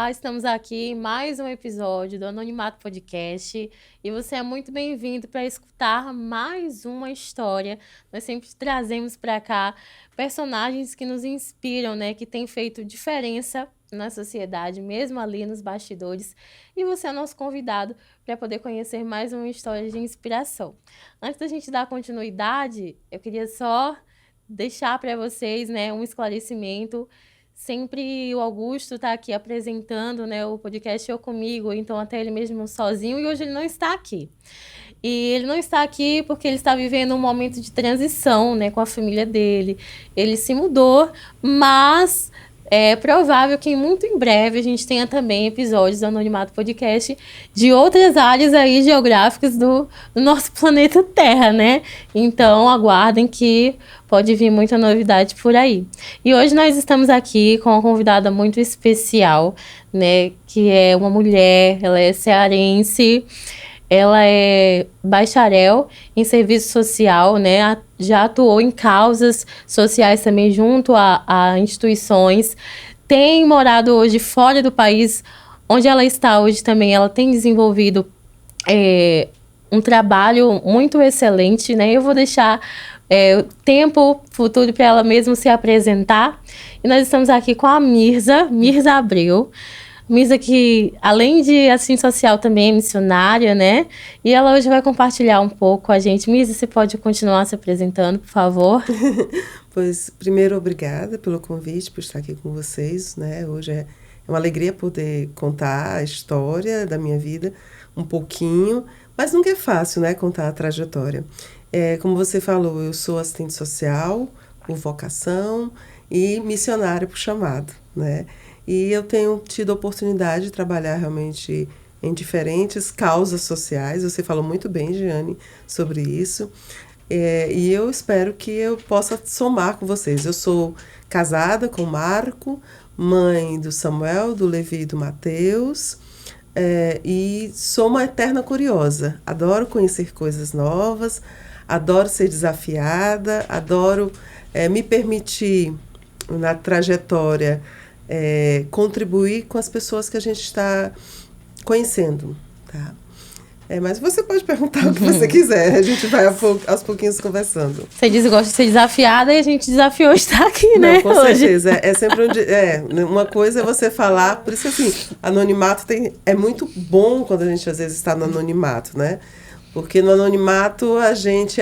Olá, estamos aqui em mais um episódio do Anonimato Podcast e você é muito bem-vindo para escutar mais uma história. Nós sempre trazemos para cá personagens que nos inspiram, né, que têm feito diferença na sociedade, mesmo ali nos bastidores. E você é nosso convidado para poder conhecer mais uma história de inspiração. Antes da gente dar continuidade, eu queria só deixar para vocês, né, um esclarecimento. Sempre o Augusto está aqui apresentando, né, o podcast Eu Comigo, então até ele mesmo sozinho, e hoje ele não está aqui. E ele não está aqui porque ele está vivendo um momento de transição, né, com a família dele. Ele se mudou, mas é provável que muito em breve a gente tenha também episódios do Anonimato Podcast de outras áreas aí geográficas do nosso planeta Terra, né? Então aguardem que pode vir muita novidade por aí. E hoje nós estamos aqui com uma convidada muito especial, né? Que é uma mulher, ela é cearense. Ela é bacharel em serviço social, né? Já atuou em causas sociais também junto a instituições. Tem morado hoje fora do país, onde ela está hoje também. Ela tem desenvolvido um trabalho muito excelente, né? Eu vou deixar o tempo futuro para ela mesma se apresentar. E nós estamos aqui com a Mirza Abreu. Mirza, que além de assistente social também é missionária, né? E ela hoje vai compartilhar um pouco com a gente. Mirza, você pode continuar se apresentando, por favor? Pois, primeiro, obrigada pelo convite, por estar aqui com vocês, né? Hoje é uma alegria poder contar a história da minha vida um pouquinho, mas nunca é fácil, né? Contar a trajetória. Como você falou, eu sou assistente social por vocação e missionária por chamado, né? E eu tenho tido a oportunidade de trabalhar realmente em diferentes causas sociais. Você falou muito bem, Giane, sobre isso. E eu espero que eu possa somar com vocês. Eu sou casada com o Marco, mãe do Samuel, do Levi e do Mateus. E sou uma eterna curiosa. Adoro conhecer coisas novas, adoro ser desafiada, adoro me permitir na trajetória contribuir com as pessoas que a gente está conhecendo, tá? Mas você pode perguntar o que você quiser, a gente vai aos pouquinhos conversando. Você diz que gosta de ser desafiada e a gente desafiou estar aqui, né? Não, com certeza. É sempre uma coisa é você falar, por isso que assim, anonimato é muito bom quando a gente às vezes está no anonimato, né? Porque no anonimato a gente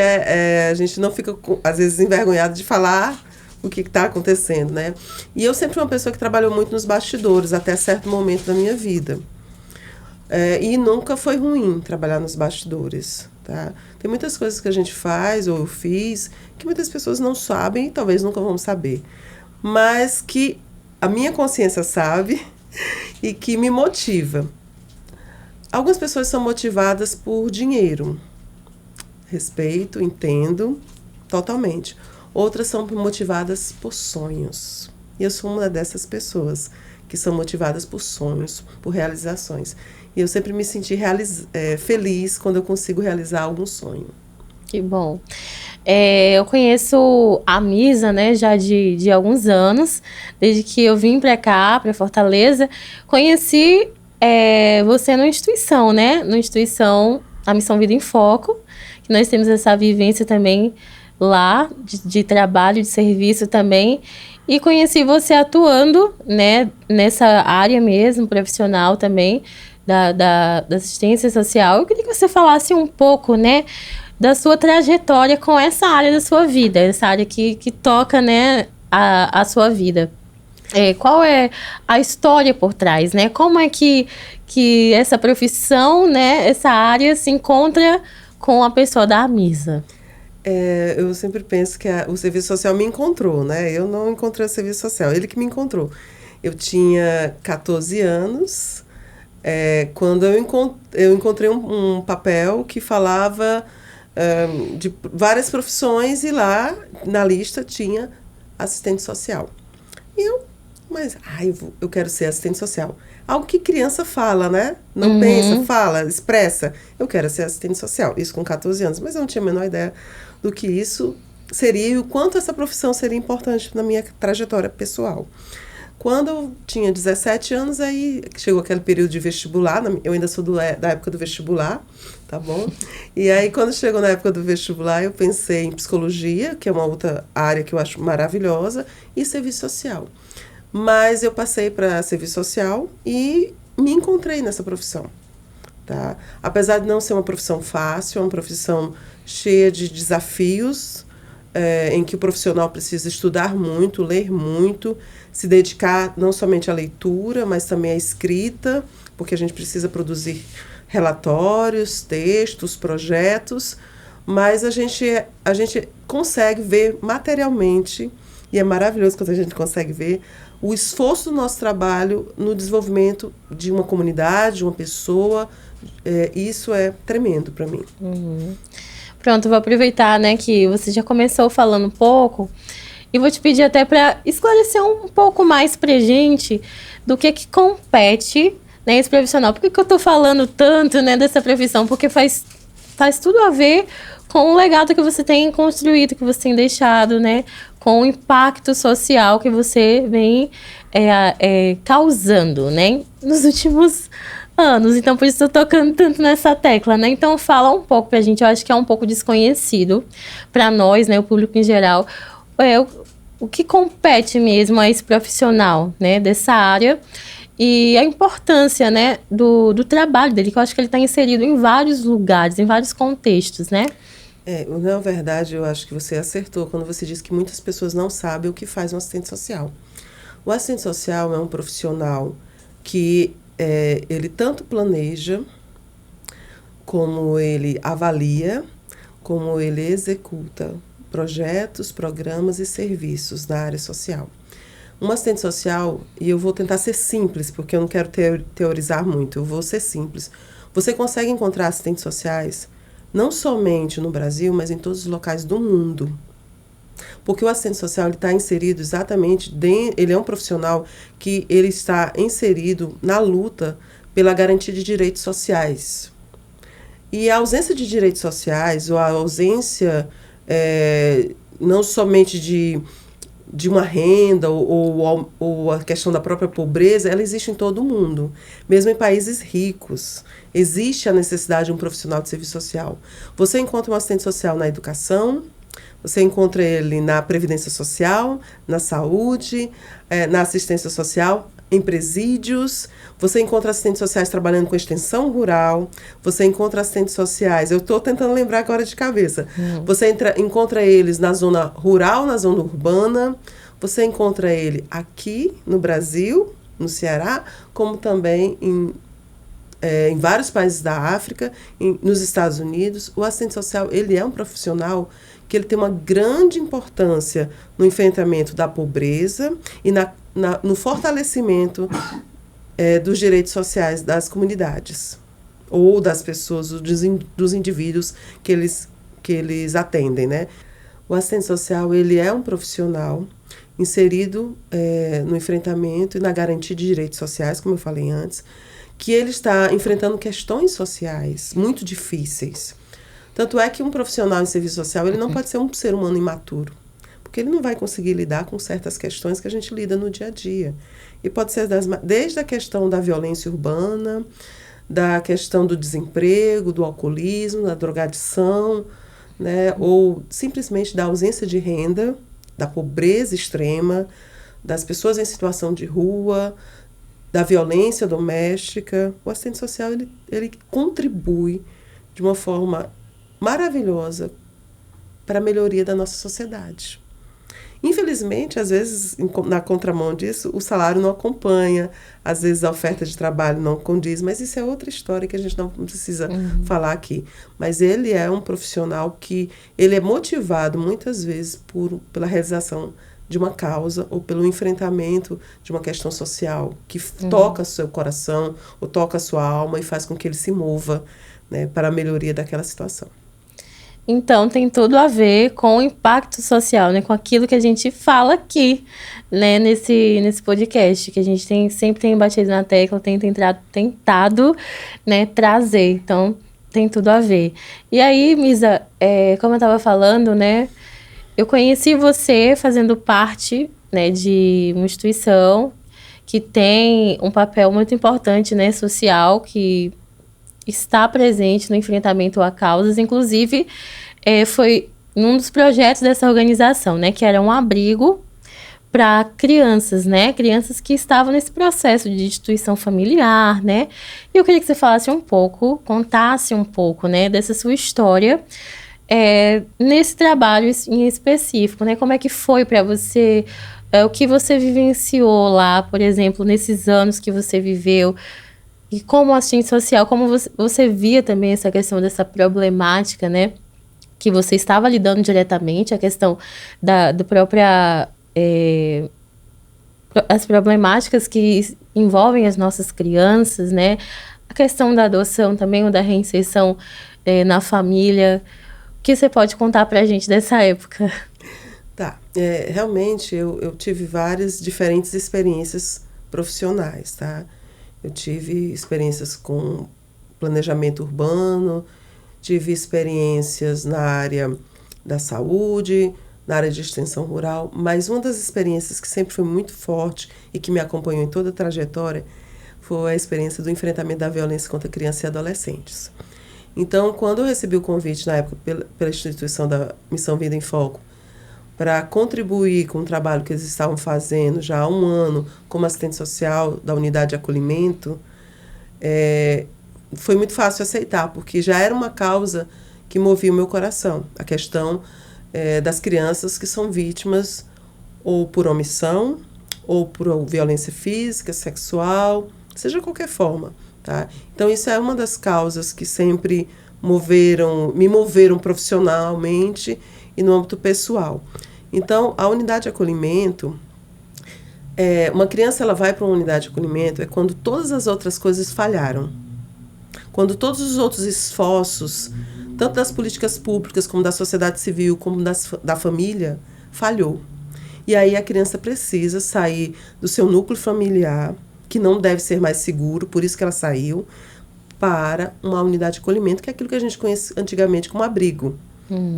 não fica, às vezes, envergonhado de falar o que está acontecendo, né? E eu sempre fui uma pessoa que trabalhou muito nos bastidores, até certo momento da minha vida. E nunca foi ruim trabalhar nos bastidores, tá? Tem muitas coisas que a gente faz, ou eu fiz, que muitas pessoas não sabem e talvez nunca vão saber. Mas que a minha consciência sabe e que me motiva. Algumas pessoas são motivadas por dinheiro. Respeito, entendo, totalmente. Outras são motivadas por sonhos. E eu sou uma dessas pessoas que são motivadas por sonhos, por realizações. E eu sempre me senti feliz quando eu consigo realizar algum sonho. Que bom. Eu conheço a Mirza, né, já de alguns anos, desde que eu vim para cá, para Fortaleza. Conheci você numa instituição, né? Numa instituição, a Missão Vida em Foco, que nós temos essa vivência também lá, de trabalho, de serviço também, e conheci você atuando, né, nessa área mesmo, profissional também, da assistência social. Eu queria que você falasse um pouco, né, da sua trajetória com essa área da sua vida, essa área que toca, né, a sua vida. Qual é a história por trás, né? Como é que essa profissão, né, essa área se encontra com a pessoa da Mirza? Eu sempre penso que o serviço social me encontrou, né? Eu não encontrei o serviço social, ele que me encontrou. Eu tinha 14 anos, quando eu encontrei um papel que falava de várias profissões e lá na lista tinha assistente social. E eu quero ser assistente social. Algo que criança fala, né? Não pensa, fala, expressa. Eu quero ser assistente social. Isso com 14 anos. Mas eu não tinha a menor ideia do que isso seria e o quanto essa profissão seria importante na minha trajetória pessoal. Quando eu tinha 17 anos, aí chegou aquele período de vestibular, eu ainda sou da época do vestibular, tá bom? E aí, quando chegou na época do vestibular, eu pensei em psicologia, que é uma outra área que eu acho maravilhosa, e serviço social. Mas eu passei para serviço social e me encontrei nessa profissão, tá? Apesar de não ser uma profissão fácil, é uma profissão cheia de desafios, em que o profissional precisa estudar muito, ler muito, se dedicar não somente à leitura, mas também à escrita, porque a gente precisa produzir relatórios, textos, projetos, mas a gente consegue ver materialmente, e é maravilhoso quando a gente consegue ver, o esforço do nosso trabalho no desenvolvimento de uma comunidade, de uma pessoa. Isso é tremendo para mim. Uhum. Pronto, vou aproveitar, né, que você já começou falando um pouco e vou te pedir até para esclarecer um pouco mais pra gente do que compete, né, esse profissional. Por que eu tô falando tanto, né, dessa profissão? Porque faz tudo a ver com o legado que você tem construído, que você tem deixado, né, com o impacto social que você vem causando, né, nos últimos anos. Então, por isso eu tô tocando tanto nessa tecla, né? Então, fala um pouco pra gente. Eu acho que é um pouco desconhecido pra nós, né? O público em geral. O que compete mesmo a esse profissional, né? Dessa área. E a importância, né? Do trabalho dele, que eu acho que ele está inserido em vários lugares, em vários contextos, né? Na verdade, eu acho que você acertou quando você disse que muitas pessoas não sabem o que faz um assistente social. O assistente social é um profissional que ele tanto planeja, como ele avalia, como ele executa projetos, programas e serviços na área social. Um assistente social, e eu vou tentar ser simples, porque eu não quero teorizar muito, eu vou ser simples. Você consegue encontrar assistentes sociais não somente no Brasil, mas em todos os locais do mundo. Porque o assistente social está inserido exatamente, ele é um profissional que ele está inserido na luta pela garantia de direitos sociais. E a ausência de direitos sociais, ou a ausência não somente de uma renda ou a questão da própria pobreza, ela existe em todo o mundo. Mesmo em países ricos, existe a necessidade de um profissional de serviço social. Você encontra um assistente social na educação, você encontra ele na previdência social, na saúde, na assistência social, em presídios. Você encontra assistentes sociais trabalhando com extensão rural. Você encontra assistentes sociais... Eu estou tentando lembrar agora de cabeça. Você encontra eles na zona rural, na zona urbana. Você encontra ele aqui no Brasil, no Ceará, como também em vários países da África, nos Estados Unidos. O assistente social, ele é um profissional que ele tem uma grande importância no enfrentamento da pobreza e no fortalecimento dos direitos sociais das comunidades ou das pessoas, dos indivíduos que eles atendem, né? O assistente social, ele é um profissional inserido no enfrentamento e na garantia de direitos sociais, como eu falei antes, que ele está enfrentando questões sociais muito difíceis. Tanto é que um profissional em serviço social, ele não pode ser um ser humano imaturo, porque ele não vai conseguir lidar com certas questões que a gente lida no dia a dia. E pode ser desde a questão da violência urbana, da questão do desemprego, do alcoolismo, da drogadição, né? Ou simplesmente da ausência de renda, da pobreza extrema, das pessoas em situação de rua, da violência doméstica. O assistente social, ele contribui de uma forma maravilhosa para a melhoria da nossa sociedade. Infelizmente, às vezes, na contramão disso, o salário não acompanha, às vezes a oferta de trabalho não condiz, mas isso é outra história que a gente não precisa falar aqui. Mas ele é um profissional que ele é motivado muitas vezes pela realização de uma causa ou pelo enfrentamento de uma questão social que toca seu coração ou toca a sua alma e faz com que ele se mova, né, para a melhoria daquela situação. Então, tem tudo a ver com o impacto social, né? Com aquilo que a gente fala aqui, né? Nesse podcast, que a gente sempre tem batido na tecla, tem tentado, né, trazer. Então, tem tudo a ver. E aí, Misa, como eu estava falando, né? Eu conheci você fazendo parte, né, de uma instituição que tem um papel muito importante, né, social, que está presente no enfrentamento a causas. Inclusive, foi um dos projetos dessa organização, né, que era um abrigo para crianças, né? Crianças que estavam nesse processo de destituição familiar, né? E eu queria que você falasse um pouco, contasse um pouco, né, dessa sua história nesse trabalho em específico, né? Como é que foi para você, o que você vivenciou lá, por exemplo, nesses anos que você viveu, e como assistente social, como você via também essa questão dessa problemática, né? Que você estava lidando diretamente, a questão da própria as problemáticas que envolvem as nossas crianças, né? A questão da adoção também, ou da reinserção na família. O que você pode contar pra gente dessa época? Tá. Realmente, eu tive várias diferentes experiências profissionais, tá? Eu tive experiências com planejamento urbano, tive experiências na área da saúde, na área de extensão rural, mas uma das experiências que sempre foi muito forte e que me acompanhou em toda a trajetória foi a experiência do enfrentamento da violência contra crianças e adolescentes. Então, quando eu recebi o convite, na época, pela instituição da Missão Vida em Foco, para contribuir com o trabalho que eles estavam fazendo já há um ano como assistente social da unidade de acolhimento, foi muito fácil aceitar, porque já era uma causa que movia o meu coração, a questão das crianças que são vítimas ou por omissão, ou por violência física, sexual, seja qualquer forma. Tá? Então, isso é uma das causas que sempre me moveram profissionalmente e no âmbito pessoal. Então, a unidade de acolhimento, uma criança ela vai para uma unidade de acolhimento quando todas as outras coisas falharam. Quando todos os outros esforços, tanto das políticas públicas, como da sociedade civil, como da família, falhou. E aí a criança precisa sair do seu núcleo familiar, que não deve ser mais seguro, por isso que ela saiu, para uma unidade de acolhimento, que é aquilo que a gente conhece antigamente como abrigo.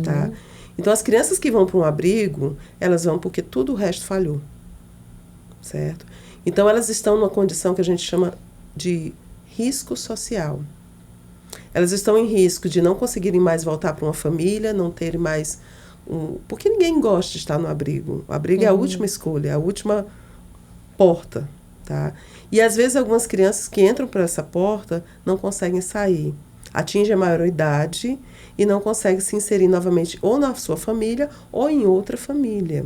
Tá? Então, as crianças que vão para um abrigo, elas vão porque tudo o resto falhou. Certo? Então, elas estão numa condição que a gente chama de risco social. Elas estão em risco de não conseguirem mais voltar para uma família, não terem mais... Porque ninguém gosta de estar no abrigo. O abrigo é a última escolha, é a última porta. Tá? E, às vezes, algumas crianças que entram por essa porta não conseguem sair. Atingem a maioridade e não conseguem se inserir novamente ou na sua família ou em outra família.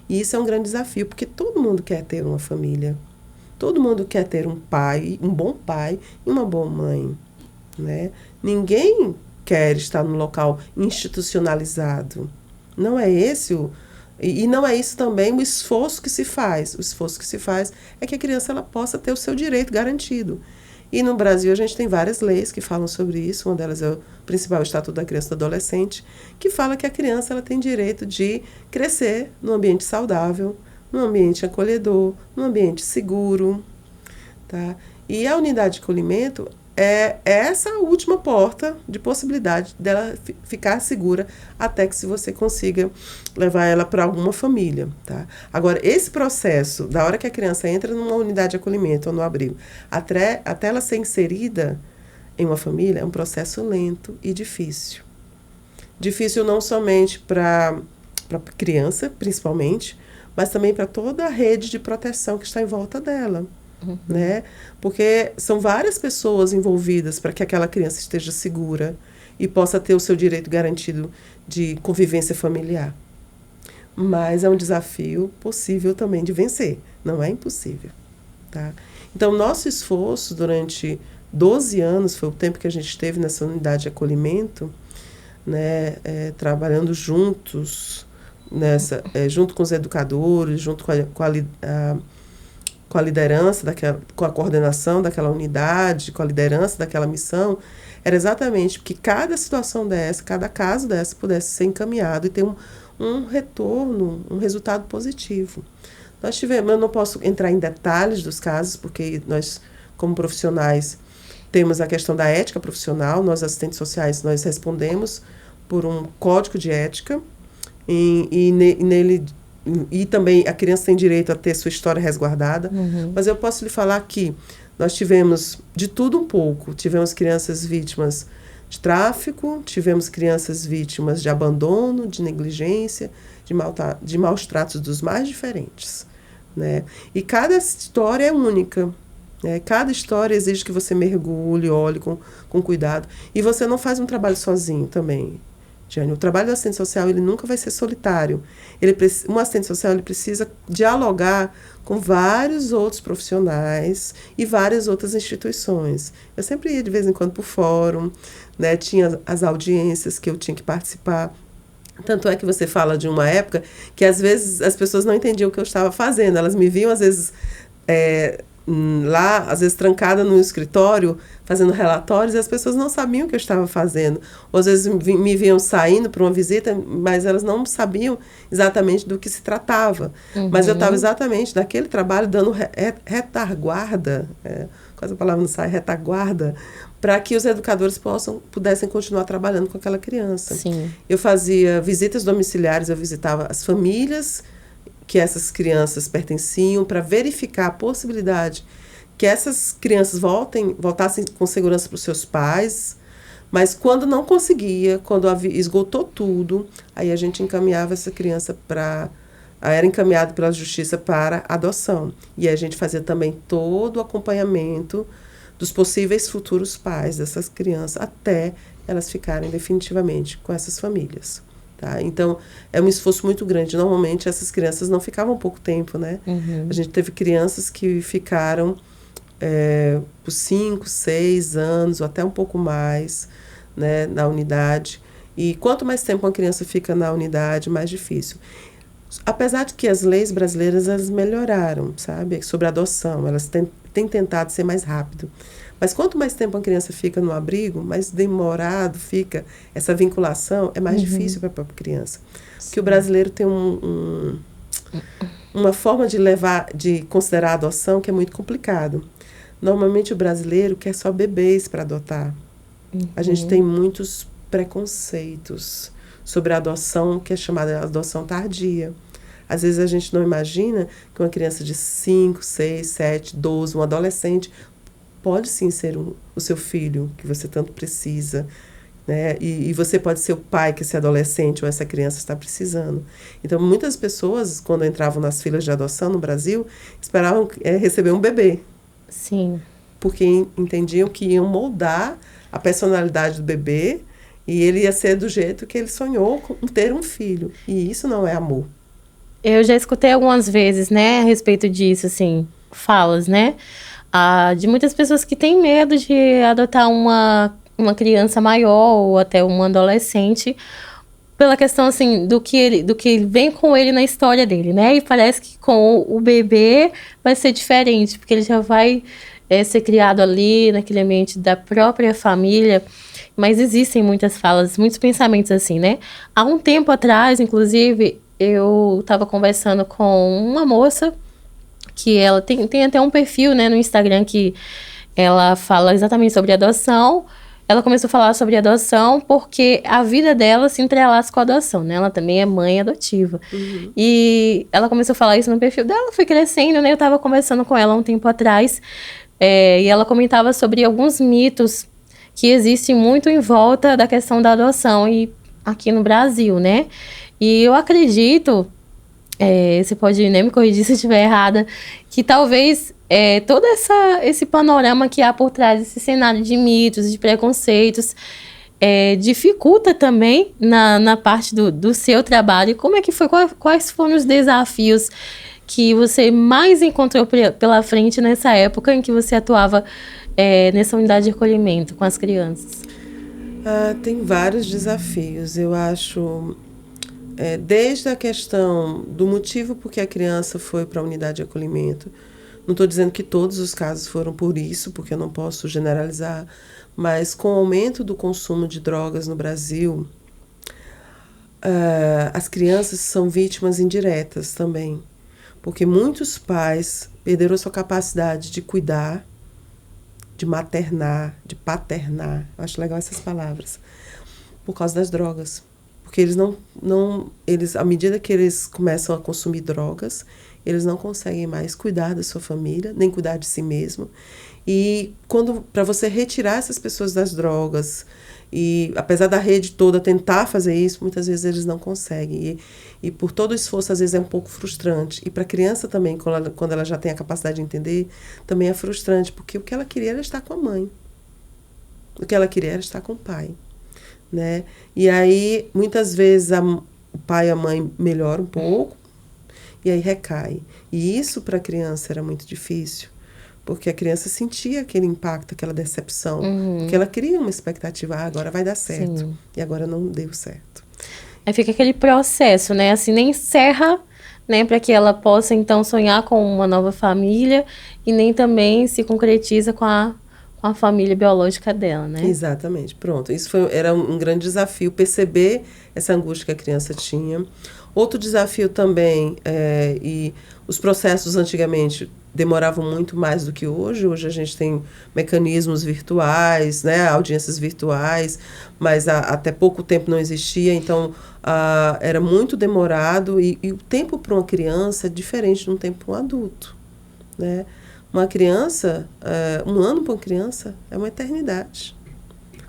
E isso é um grande desafio, porque todo mundo quer ter uma família. Todo mundo quer ter um pai, um bom pai e uma boa mãe. Né? Ninguém quer estar num local institucionalizado. Não é esse e não é isso também o esforço que se faz. O esforço que se faz é que a criança ela possa ter o seu direito garantido. E no Brasil a gente tem várias leis que falam sobre isso. Uma delas é o principal Estatuto da Criança e do Adolescente, que fala que a criança ela tem direito de crescer num ambiente saudável, num ambiente acolhedor, num ambiente seguro. Tá? E a unidade de acolhimento é essa última porta de possibilidade dela ficar segura até que se você consiga levar ela para alguma família. Tá? Agora, esse processo, da hora que a criança entra numa unidade de acolhimento ou no abrigo, até ela ser inserida em uma família, é um processo lento e difícil. Difícil não somente para a criança, principalmente, mas também para toda a rede de proteção que está em volta dela. Né? Porque são várias pessoas envolvidas para que aquela criança esteja segura e possa ter o seu direito garantido de convivência familiar. Mas é um desafio possível também de vencer, não é impossível. Tá? Então, nosso esforço durante 12 anos, foi o tempo que a gente esteve nessa unidade de acolhimento, né, trabalhando juntos, junto com os educadores, junto com a liderança, com a coordenação daquela unidade, com a liderança daquela missão, era exatamente que cada situação dessa, cada caso dessa pudesse ser encaminhado e ter um retorno, um resultado positivo. Nós tivemos, eu não posso entrar em detalhes dos casos, porque nós, como profissionais, temos a questão da ética profissional, nós assistentes sociais, nós respondemos por um código de ética, e nele e também a criança tem direito a ter sua história resguardada, mas eu posso lhe falar que nós tivemos de tudo um pouco. Tivemos crianças vítimas de tráfico, tivemos crianças vítimas de abandono, de negligência, de maus tratos dos mais diferentes, né? E cada história é única, né? Cada história exige que você mergulhe, olhe com cuidado. E você não faz um trabalho sozinho também, Jane. O trabalho do assistente social, ele nunca vai ser solitário. Um assistente social, ele precisa dialogar com vários outros profissionais e várias outras instituições. Eu sempre ia de vez em quando para o fórum, né? Tinha as audiências que eu tinha que participar. Tanto é que você fala de uma época que às vezes as pessoas não entendiam o que eu estava fazendo. Elas me viam às vezes lá, às vezes trancada no escritório, fazendo relatórios, e as pessoas não sabiam o que eu estava fazendo. Ou às vezes me viam saindo para uma visita, mas elas não sabiam exatamente do que se tratava. Mas eu estava exatamente naquele trabalho dando retaguarda, quase a palavra não sai, retaguarda, para que os educadores pudessem continuar trabalhando com aquela criança. Sim. Eu fazia visitas domiciliares, eu visitava as famílias que essas crianças pertenciam, para verificar a possibilidade que essas crianças voltassem com segurança para os seus pais, mas quando não conseguia, quando esgotou tudo, aí a gente encaminhava essa criança era encaminhado pela justiça para adoção. E a gente fazia também todo o acompanhamento dos possíveis futuros pais dessas crianças, até elas ficarem definitivamente com essas famílias. Tá? Então, é um esforço muito grande. Normalmente, essas crianças não ficavam pouco tempo, né? A gente teve crianças que ficaram por 5, 6 anos, ou até um pouco mais, né, na unidade. E quanto mais tempo uma criança fica na unidade, mais difícil. Apesar de que as leis brasileiras, elas melhoraram, sabe? Sobre a adoção, elas têm tentado ser mais rápido. Mas quanto mais tempo a criança fica no abrigo, mais demorado fica essa vinculação, é mais difícil para a própria criança. Sim. Porque o brasileiro tem uma forma de considerar a adoção que é muito complicado. Normalmente o brasileiro quer só bebês para adotar. A gente tem muitos preconceitos sobre a adoção, que é chamada de adoção tardia. Às vezes a gente não imagina que uma criança de 5, 6, 7, 12, um adolescente, pode sim ser o seu filho, que você tanto precisa, né? E você pode ser o pai que esse adolescente ou essa criança está precisando. Então, muitas pessoas, quando entravam nas filas de adoção no Brasil, esperavam receber um bebê. Sim. Porque entendiam que iam moldar a personalidade do bebê e ele ia ser do jeito que ele sonhou com ter um filho. E isso não é amor. Eu já escutei algumas vezes, né, a respeito disso, assim, falas, né? De muitas pessoas que têm medo de adotar uma criança maior ou até um adolescente pela questão, assim, do que vem com ele na história dele, né? E parece que com o bebê vai ser diferente, porque ele já vai ser criado ali naquele ambiente da própria família. Mas existem muitas falas, muitos pensamentos assim, né? Há um tempo atrás, inclusive, eu estava conversando com uma moça que ela tem até um perfil, né, no Instagram que ela fala exatamente sobre adoção. Ela começou a falar sobre adoção porque a vida dela se entrelaça com a adoção, né? Ela também é mãe adotiva. E ela começou a falar isso no perfil dela, foi crescendo, né? Eu estava conversando com ela um tempo atrás e ela comentava sobre alguns mitos que existem muito em volta da questão da adoção e aqui no Brasil, né? E eu acredito... você pode nem me corrigir se eu estiver errada, que talvez todo esse panorama que há por trás desse cenário de mitos, de preconceitos, dificulta também na parte do seu trabalho. Como é que foi? Quais foram os desafios que você mais encontrou pela frente nessa época em que você atuava nessa unidade de acolhimento com as crianças? Tem vários desafios, eu acho... desde a questão do motivo por que a criança foi para a unidade de acolhimento. Não estou dizendo que todos os casos foram por isso, porque eu não posso generalizar, mas com o aumento do consumo de drogas no Brasil, as crianças são vítimas indiretas também, porque muitos pais perderam a sua capacidade de cuidar, de maternar, de paternar, eu acho legal essas palavras, por causa das drogas. porque eles, à medida que eles começam a consumir drogas, eles não conseguem mais cuidar da sua família, nem cuidar de si mesmo. E para você retirar essas pessoas das drogas, e apesar da rede toda tentar fazer isso, muitas vezes eles não conseguem. E por todo o esforço, às vezes é um pouco frustrante. E para a criança também, quando ela já tem a capacidade de entender, também é frustrante, porque o que ela queria era estar com a mãe. O que ela queria era estar com o pai. Né? E aí, muitas vezes, o pai e a mãe melhoram um pouco, e aí recai. E isso para a criança era muito difícil, porque a criança sentia aquele impacto, aquela decepção, porque ela cria uma expectativa, agora vai dar certo. Sim. E agora não deu certo. Aí fica aquele processo, né? Assim, nem encerra, né? Para que ela possa, então, sonhar com uma nova família e nem também se concretiza com a família biológica dela, né? Exatamente. Pronto. Isso era um grande desafio, perceber essa angústia que a criança tinha. Outro desafio também, e os processos antigamente demoravam muito mais do que hoje. Hoje a gente tem mecanismos virtuais, né, audiências virtuais, mas até pouco tempo não existia, então era muito demorado e o tempo para uma criança é diferente de um tempo para um adulto, né? Uma criança, 1 ano para uma criança é uma eternidade.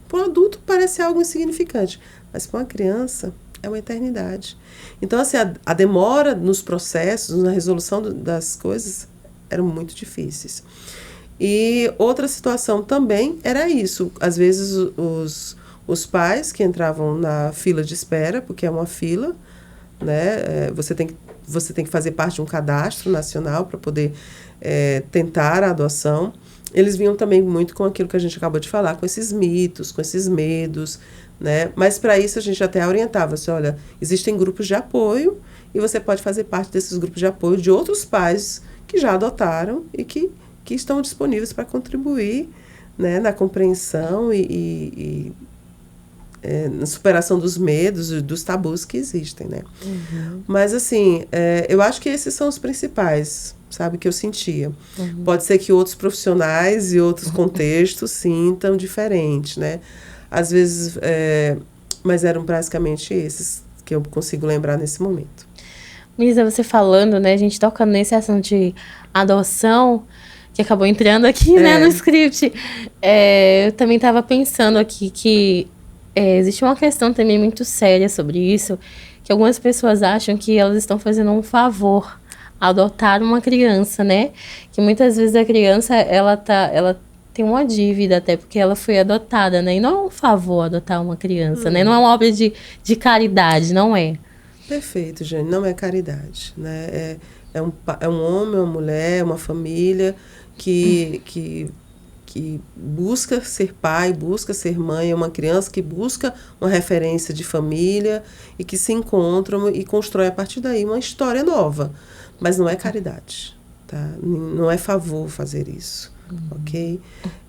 Para um adulto parece algo insignificante, mas para uma criança é uma eternidade. Então, assim, a demora nos processos, na resolução das coisas, eram muito difíceis. E outra situação também era isso. Às vezes, os pais que entravam na fila de espera, porque é uma fila, né? Você tem que fazer parte de um cadastro nacional para poder tentar a adoção. Eles vinham também muito com aquilo que a gente acabou de falar, com esses mitos, com esses medos, né? Mas para isso a gente até orientava, assim, olha, existem grupos de apoio e você pode fazer parte desses grupos de apoio de outros pais que já adotaram e que estão disponíveis para contribuir, né, na compreensão e na superação dos medos e dos tabus que existem, né? Mas, assim, eu acho que esses são os principais, sabe, que eu sentia. Pode ser que outros profissionais e outros contextos sintam diferente, né? Às vezes, mas eram basicamente esses que eu consigo lembrar nesse momento. Misa, você falando, né, a gente tocando nesse assunto de adoção, que acabou entrando aqui, né, no script. Eu também estava pensando aqui que existe uma questão também muito séria sobre isso, que algumas pessoas acham que elas estão fazendo um favor ao adotar uma criança, né? Que muitas vezes a criança, ela tem uma dívida até porque ela foi adotada, né? E não é um favor adotar uma criança, né? Não é uma obra de caridade, não é? Perfeito, Jane. Não é caridade, né? É um homem, uma mulher, uma família que busca ser pai, busca ser mãe, é uma criança que busca uma referência de família e que se encontram e constrói a partir daí uma história nova. Mas não é caridade, tá? Não é favor fazer isso, ok?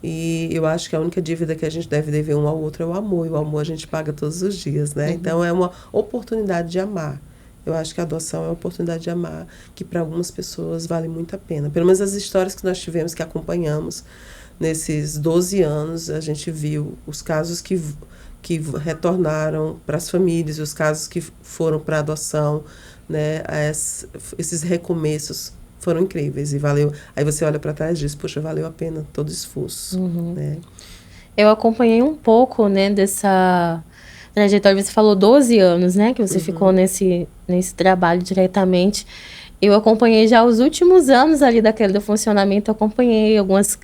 E eu acho que a única dívida que a gente deve dever um ao outro é o amor. E o amor a gente paga todos os dias, né? Então, é uma oportunidade de amar. Eu acho que a adoção é uma oportunidade de amar, que para algumas pessoas vale muito a pena. Pelo menos as histórias que nós tivemos, que acompanhamos nesses 12 anos, a gente viu os casos que retornaram para as famílias, os casos que foram para a adoção, né? Esses recomeços foram incríveis e valeu. Aí você olha para trás e diz, poxa, valeu a pena todo o esforço, né? Eu acompanhei um pouco, né, dessa trajetória. Você falou 12 anos, né, que você ficou nesse trabalho diretamente. Eu acompanhei já os últimos anos ali do funcionamento. Eu acompanhei algumas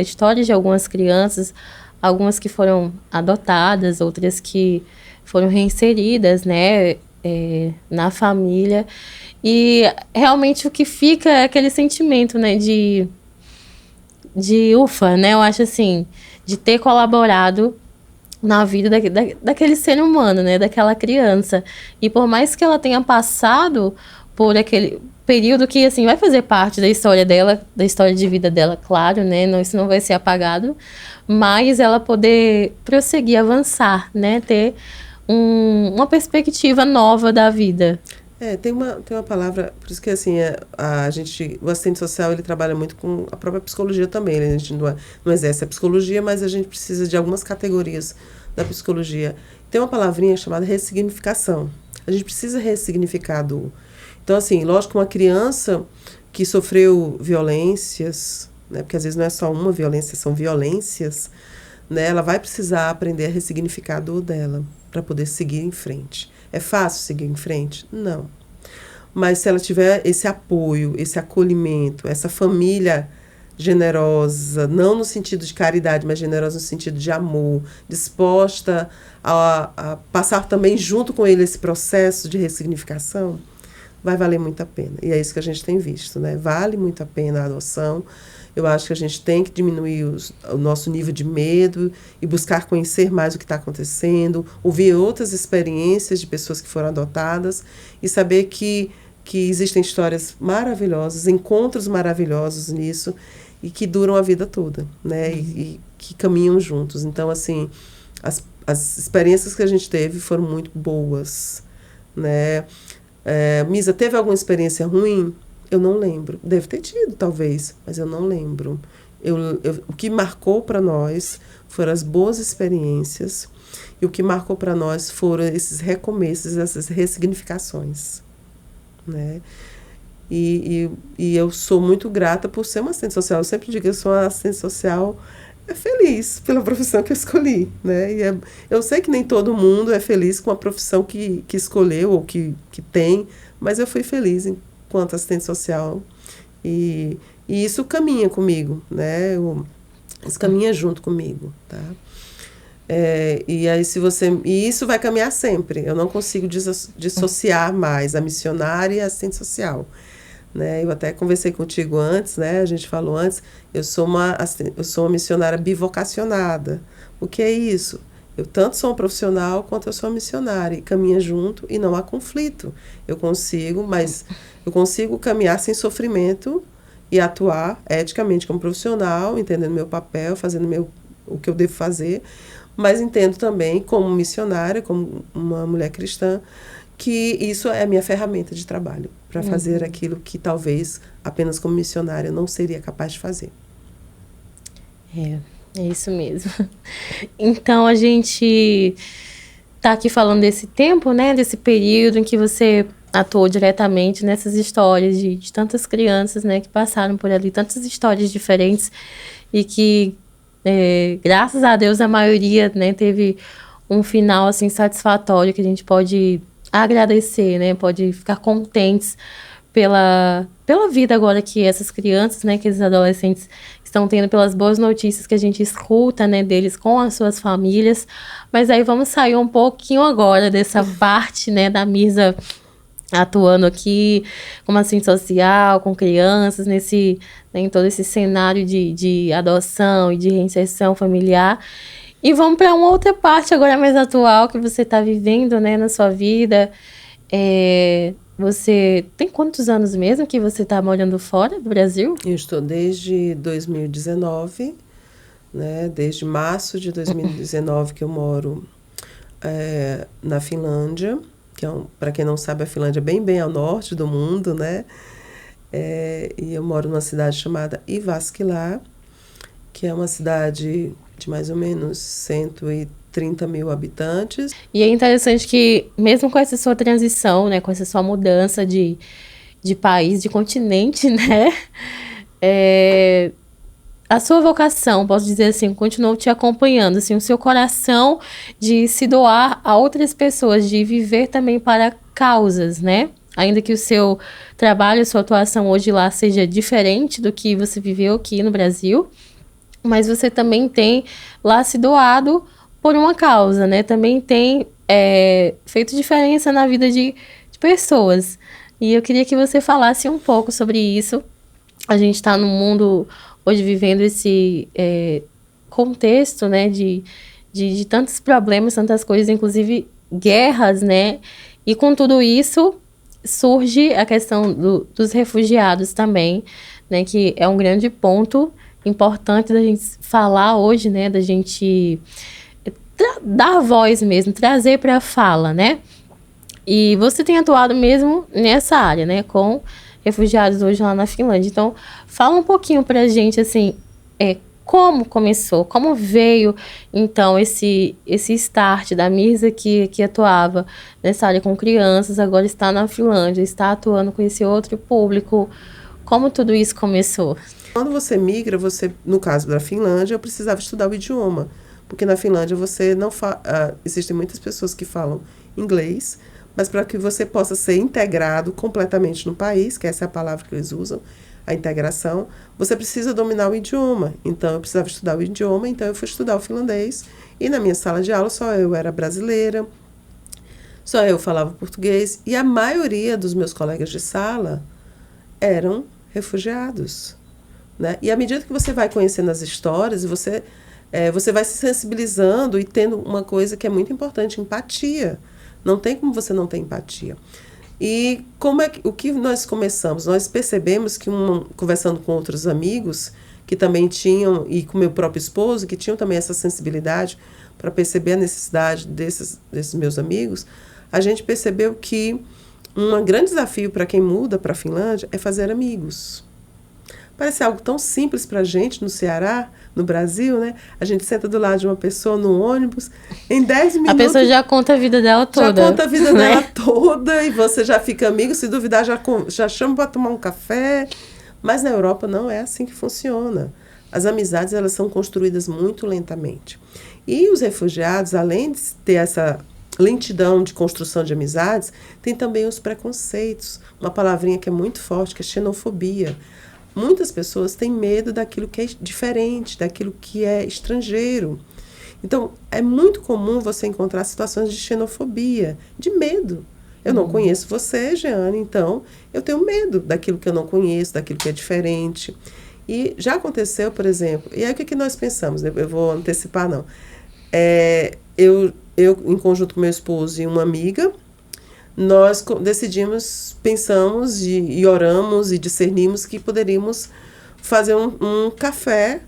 histórias de algumas crianças, algumas que foram adotadas, outras que foram reinseridas, né, na família. E realmente o que fica é aquele sentimento, né, de ufa, né? Eu acho assim, de ter colaborado na vida daquele ser humano, né? Daquela criança. E por mais que ela tenha passado por aquele período que, assim, vai fazer parte da história dela, da história de vida dela, claro, né? Não, isso não vai ser apagado. Mas ela poder prosseguir, avançar, né? Ter uma perspectiva nova da vida. Tem uma palavra, por isso que assim, o assistente social ele trabalha muito com a própria psicologia também, né? A gente não exerce a psicologia, mas a gente precisa de algumas categorias da psicologia. tem uma palavrinha chamada ressignificação. A gente precisa ressignificar a dor. Então, assim, lógico que uma criança que sofreu violências, né, porque às vezes não é só uma violência, são violências, né, ela vai precisar aprender a ressignificar a dor dela para poder seguir em frente. É fácil seguir em frente? Não. Mas se ela tiver esse apoio, esse acolhimento, essa família generosa, não no sentido de caridade, mas generosa no sentido de amor, disposta a passar também junto com ele esse processo de ressignificação, vai valer muito a pena. E é isso que a gente tem visto, né? Vale muito a pena a adoção. Eu acho que a gente tem que diminuir o nosso nível de medo e buscar conhecer mais o que está acontecendo, ouvir outras experiências de pessoas que foram adotadas e saber que existem histórias maravilhosas, encontros maravilhosos nisso e que duram a vida toda, né? E que caminham juntos. Então, assim, as experiências que a gente teve foram muito boas, né? Misa, teve alguma experiência ruim? Eu não lembro. Deve ter tido, talvez, mas eu não lembro. O que marcou para nós foram as boas experiências e o que marcou para nós foram esses recomeços, essas ressignificações, né? E eu sou muito grata por ser uma assistente social. Eu sempre digo que eu sou uma assistente social feliz pela profissão que eu escolhi, né? Eu sei que nem todo mundo é feliz com a profissão que escolheu ou que tem, mas eu fui feliz enquanto assistente social e isso caminha comigo, né? Isso caminha junto comigo, tá? E aí e isso vai caminhar sempre. Eu não consigo dissociar mais a missionária e a assistente social, né? Eu até conversei contigo antes, né? A gente falou antes, eu sou uma missionária bivocacionada. O que é isso? Eu tanto sou uma profissional quanto eu sou uma missionária, e caminha junto e não há conflito. Eu consigo caminhar sem sofrimento e atuar eticamente como profissional, entendendo meu papel, fazendo o que eu devo fazer, mas entendo também como missionária, como uma mulher cristã, que isso é a minha ferramenta de trabalho para fazer aquilo que talvez apenas como missionária eu não seria capaz de fazer. É isso mesmo. Então, a gente está aqui falando desse tempo, né? Desse período em que você atuou diretamente nessas histórias de tantas crianças, né? Que passaram por ali, tantas histórias diferentes e que, graças a Deus, a maioria, né, teve um final, assim, satisfatório, que a gente pode agradecer, né? Pode ficar contentes pela vida agora que essas crianças, né, que esses adolescentes estão tendo, pelas boas notícias que a gente escuta, né, deles com as suas famílias. Mas aí vamos sair um pouquinho agora dessa parte, né, da Mirza atuando aqui como assistente social, com crianças, né, em todo esse cenário de adoção e de reinserção familiar. E vamos para uma outra parte agora mais atual que você está vivendo, né, na sua vida. Você tem quantos anos mesmo que você está morando fora do Brasil? Eu estou desde 2019, né, desde março de 2019 que eu moro na Finlândia, que para quem não sabe, a Finlândia é bem ao norte do mundo, né? E eu moro numa cidade chamada Jyväskylä, que é uma cidade de mais ou menos 130 mil habitantes. E é interessante que, mesmo com essa sua transição, né, com essa sua mudança de país, de continente, né, a sua vocação, posso dizer assim, continuou te acompanhando, assim, o seu coração de se doar a outras pessoas, de viver também para causas, né? Ainda que o seu trabalho, a sua atuação hoje lá seja diferente do que você viveu aqui no Brasil, mas você também tem lá se doado por uma causa, né? Também tem feito diferença na vida de pessoas. E eu queria que você falasse um pouco sobre isso. A gente está no mundo hoje vivendo esse contexto, né? De tantos problemas, tantas coisas, inclusive guerras, né? E com tudo isso surge a questão dos refugiados também, né? Que é um grande ponto importante da gente falar hoje, né? Da gente dar voz mesmo, trazer para a fala, né? E você tem atuado mesmo nessa área, né? Com refugiados hoje lá na Finlândia. Então, fala um pouquinho pra gente, assim, como começou, como veio, então, esse start da Mirza que atuava nessa área com crianças, agora está na Finlândia, está atuando com esse outro público. Como tudo isso começou? Quando você migra, você, no caso da Finlândia, eu precisava estudar o idioma, porque na Finlândia você não existem muitas pessoas que falam inglês, mas para que você possa ser integrado completamente no país, que essa é a palavra que eles usam, a integração, você precisa dominar o idioma. Então, eu precisava estudar o idioma, então eu fui estudar o finlandês, e na minha sala de aula só eu era brasileira, só eu falava português, e a maioria dos meus colegas de sala eram refugiados. Né? E à medida que você vai conhecendo as histórias, você vai se sensibilizando e tendo uma coisa que é muito importante, empatia. Não tem como você não ter empatia. E o que nós começamos? Nós percebemos que, conversando com outros amigos, que também tinham, e com meu próprio esposo, que tinham também essa sensibilidade para perceber a necessidade desses meus amigos, a gente percebeu que um grande desafio para quem muda para a Finlândia é fazer amigos. Parece algo tão simples para a gente no Ceará, no Brasil, né? A gente senta do lado de uma pessoa no ônibus, em 10 minutos... A pessoa já conta a vida dela toda. Já conta a vida dela toda e você já fica amigo, se duvidar já chama para tomar um café. Mas na Europa não é assim que funciona. As amizades, elas são construídas muito lentamente. E os refugiados, além de ter essa lentidão de construção de amizades, tem também os preconceitos. Uma palavrinha que é muito forte, que é xenofobia. Muitas pessoas têm medo daquilo que é diferente, daquilo que é estrangeiro. Então, é muito comum você encontrar situações de xenofobia, de medo. Eu não conheço você, Jeane, então eu tenho medo daquilo que eu não conheço, daquilo que é diferente. E já aconteceu, por exemplo, e aí o que nós pensamos? Eu vou antecipar, não. Eu, em conjunto com meu esposo e uma amiga, nós pensamos e oramos e discernimos que poderíamos fazer um café,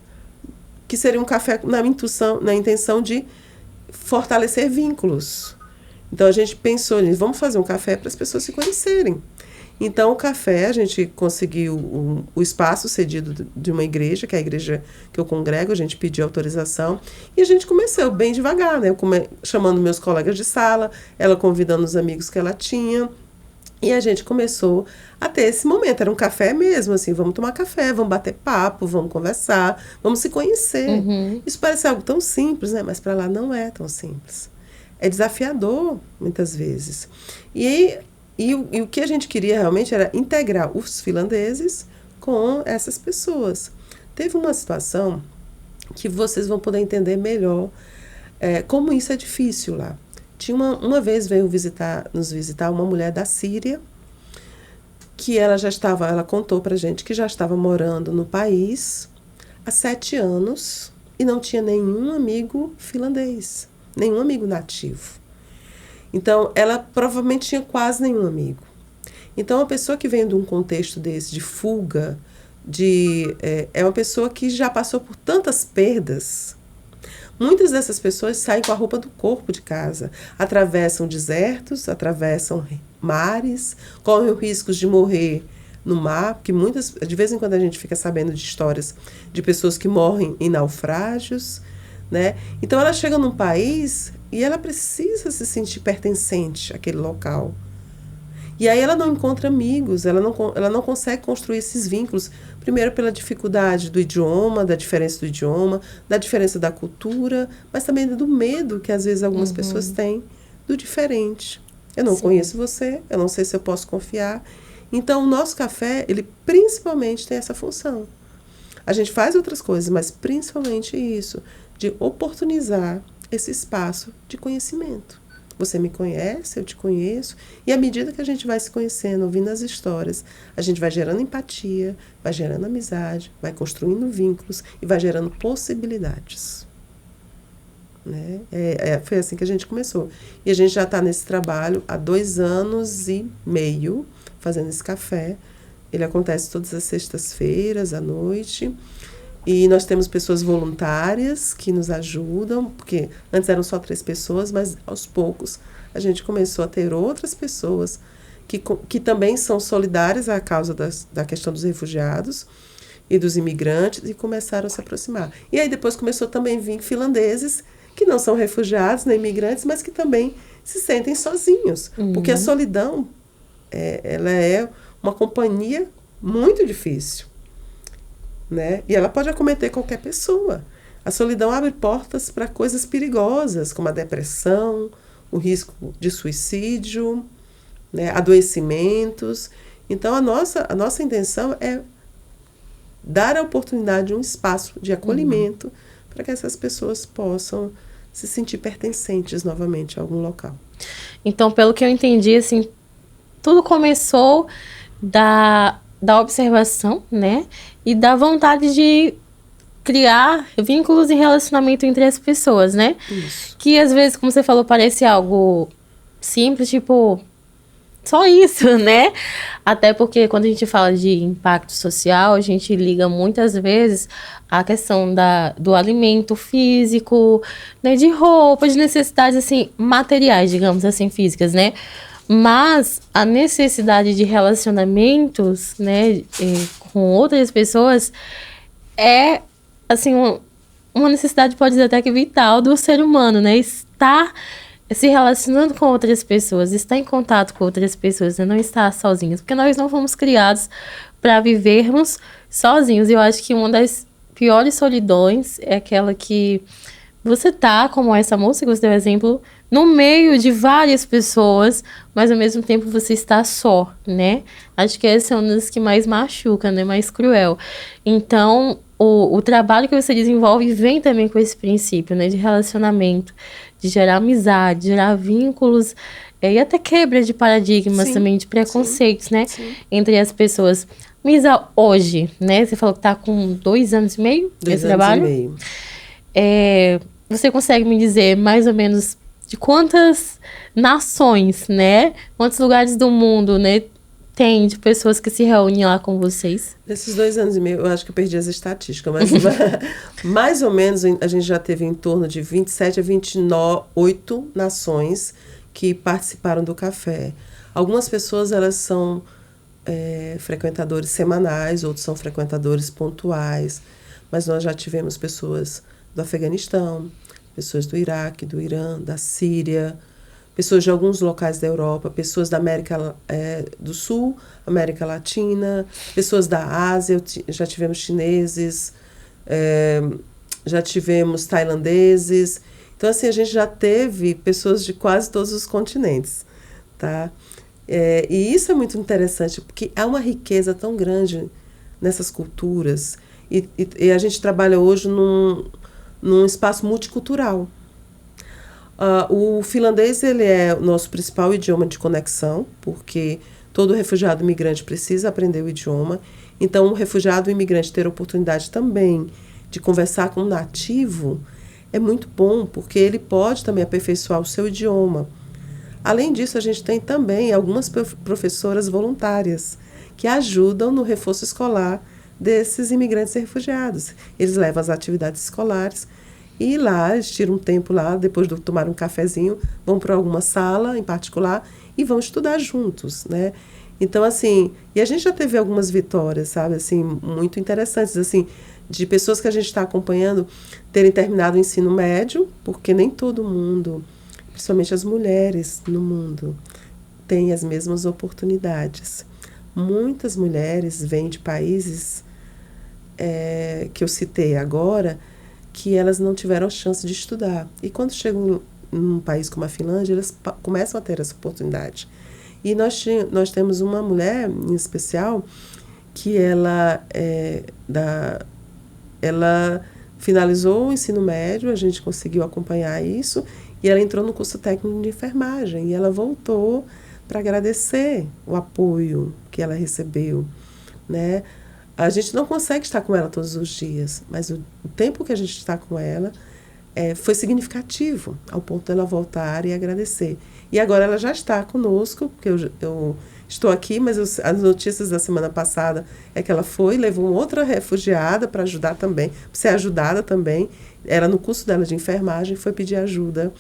que seria um café na intenção de fortalecer vínculos. Então, a gente pensou nisso, vamos fazer um café para as pessoas se conhecerem. Então, o café, a gente conseguiu o espaço cedido de uma igreja, que é a igreja que eu congrego, a gente pediu autorização, e a gente começou bem devagar, né? Chamando meus colegas de sala, ela convidando os amigos que ela tinha, e a gente começou a ter esse momento. Era um café mesmo, assim, vamos tomar café, vamos bater papo, vamos conversar, vamos se conhecer. Isso parece algo tão simples, né? Mas para lá não é tão simples. É desafiador, muitas vezes. E o que a gente queria realmente era integrar os finlandeses com essas pessoas. Teve uma situação que vocês vão poder entender melhor como isso é difícil lá. Uma vez veio nos visitar uma mulher da Síria, que ela contou pra gente que já estava morando no país há 7 anos e não tinha nenhum amigo finlandês, nenhum amigo nativo. Então, ela provavelmente tinha quase nenhum amigo. Então, uma pessoa que vem de um contexto desse, de fuga, é uma pessoa que já passou por tantas perdas. Muitas dessas pessoas saem com a roupa do corpo de casa, atravessam desertos, atravessam mares, correm o risco de morrer no mar, porque de vez em quando a gente fica sabendo de histórias de pessoas que morrem em naufrágios, né? Então, ela chega num país e ela precisa se sentir pertencente àquele local. E aí ela não encontra amigos, ela não consegue construir esses vínculos, primeiro pela dificuldade do idioma, da diferença do idioma, da diferença da cultura, mas também do medo que às vezes algumas pessoas têm do diferente. Eu não conheço você, eu não sei se eu posso confiar. Então, o nosso café, ele principalmente tem essa função. A gente faz outras coisas, mas principalmente isso, de oportunizar esse espaço de conhecimento. Você me conhece, eu te conheço, e à medida que a gente vai se conhecendo, ouvindo as histórias, a gente vai gerando empatia, vai gerando amizade, vai construindo vínculos e vai gerando possibilidades. Né? Foi assim que a gente começou. E a gente já está nesse trabalho há 2 anos e meio, fazendo esse café. Ele acontece todas as sextas-feiras, à noite. E nós temos pessoas voluntárias que nos ajudam, porque antes eram só 3 pessoas, mas aos poucos a gente começou a ter outras pessoas que também são solidárias à causa da questão dos refugiados e dos imigrantes e começaram a se aproximar. E aí depois começou também a vir finlandeses, que não são refugiados nem imigrantes, mas que também se sentem sozinhos. Porque a solidão, ela é uma companhia muito difícil, né? E ela pode acometer qualquer pessoa. A solidão abre portas para coisas perigosas, como a depressão, o risco de suicídio, né? Adoecimentos. Então, a nossa intenção é dar a oportunidade de um espaço de acolhimento para que essas pessoas possam se sentir pertencentes novamente a algum local. Então, pelo que eu entendi, assim, tudo começou da observação, né? E da vontade de criar vínculos e relacionamento entre as pessoas, né? Isso. Que às vezes, como você falou, parece algo simples, tipo, só isso, né? Até porque quando a gente fala de impacto social, a gente liga muitas vezes a questão do alimento físico, né? De roupa, de necessidades, assim, materiais, digamos assim, físicas, né? Mas a necessidade de relacionamentos, né? Com outras pessoas é, assim, uma necessidade, pode dizer até que vital do ser humano, né? Estar se relacionando com outras pessoas, estar em contato com outras pessoas, né? Não estar sozinhos, porque nós não fomos criados para vivermos sozinhos. E eu acho que uma das piores solidões é aquela que você tá, como essa moça que você deu exemplo, no meio de várias pessoas, mas ao mesmo tempo você está só, né? Acho que essa é uma das que mais machuca, né? Mais cruel. Então, o trabalho que você desenvolve vem também com esse princípio, né? De relacionamento, de gerar amizade, de gerar vínculos, e até quebra de paradigmas também, de preconceitos, né? Sim. Entre as pessoas. Misa, hoje, né? Você falou que tá com 2 anos e meio esse trabalho? 2 anos e meio. Você consegue me dizer mais ou menos de quantas nações, né? Quantos lugares do mundo, né? Tem de pessoas que se reúnem lá com vocês? Nesses 2 anos e meio, eu acho que eu perdi as estatísticas, mas mais ou menos a gente já teve em torno de 27 a 28 nações que participaram do café. Algumas pessoas, elas são frequentadores semanais, outros são frequentadores pontuais, mas nós já tivemos pessoas do Afeganistão, pessoas do Iraque, do Irã, da Síria, pessoas de alguns locais da Europa, pessoas da América do Sul, América Latina, pessoas da Ásia, já tivemos chineses, já tivemos tailandeses. Então, assim, a gente já teve pessoas de quase todos os continentes, tá? E isso é muito interessante, porque há uma riqueza tão grande nessas culturas. E a gente trabalha hoje num espaço multicultural. O finlandês, ele é o nosso principal idioma de conexão, porque todo refugiado imigrante precisa aprender o idioma. Então, o refugiado imigrante ter a oportunidade também de conversar com um nativo é muito bom, porque ele pode também aperfeiçoar o seu idioma. Além disso, a gente tem também algumas professoras voluntárias que ajudam no reforço escolar desses imigrantes e refugiados. Eles levam as atividades escolares e lá, eles tiram um tempo lá, depois de tomar um cafezinho, vão para alguma sala em particular e vão estudar juntos, né? Então, assim, e a gente já teve algumas vitórias, sabe, assim, muito interessantes, assim, de pessoas que a gente está acompanhando terem terminado o ensino médio, porque nem todo mundo, principalmente as mulheres no mundo, têm as mesmas oportunidades. Muitas mulheres vêm de países que eu citei agora, que elas não tiveram chance de estudar. E quando chegam num país como a Finlândia, elas começam a ter essa oportunidade. E nós temos uma mulher em especial que ela finalizou o ensino médio, a gente conseguiu acompanhar isso, e ela entrou no curso técnico de enfermagem. E ela voltou para agradecer o apoio que ela recebeu, né? A gente não consegue estar com ela todos os dias, mas o tempo que a gente está com ela foi significativo, ao ponto dela voltar e agradecer. E agora ela já está conosco, porque eu estou aqui, mas as notícias da semana passada é que ela levou uma outra refugiada para ajudar também, para ser ajudada também. Ela, no curso dela de enfermagem, foi pedir ajuda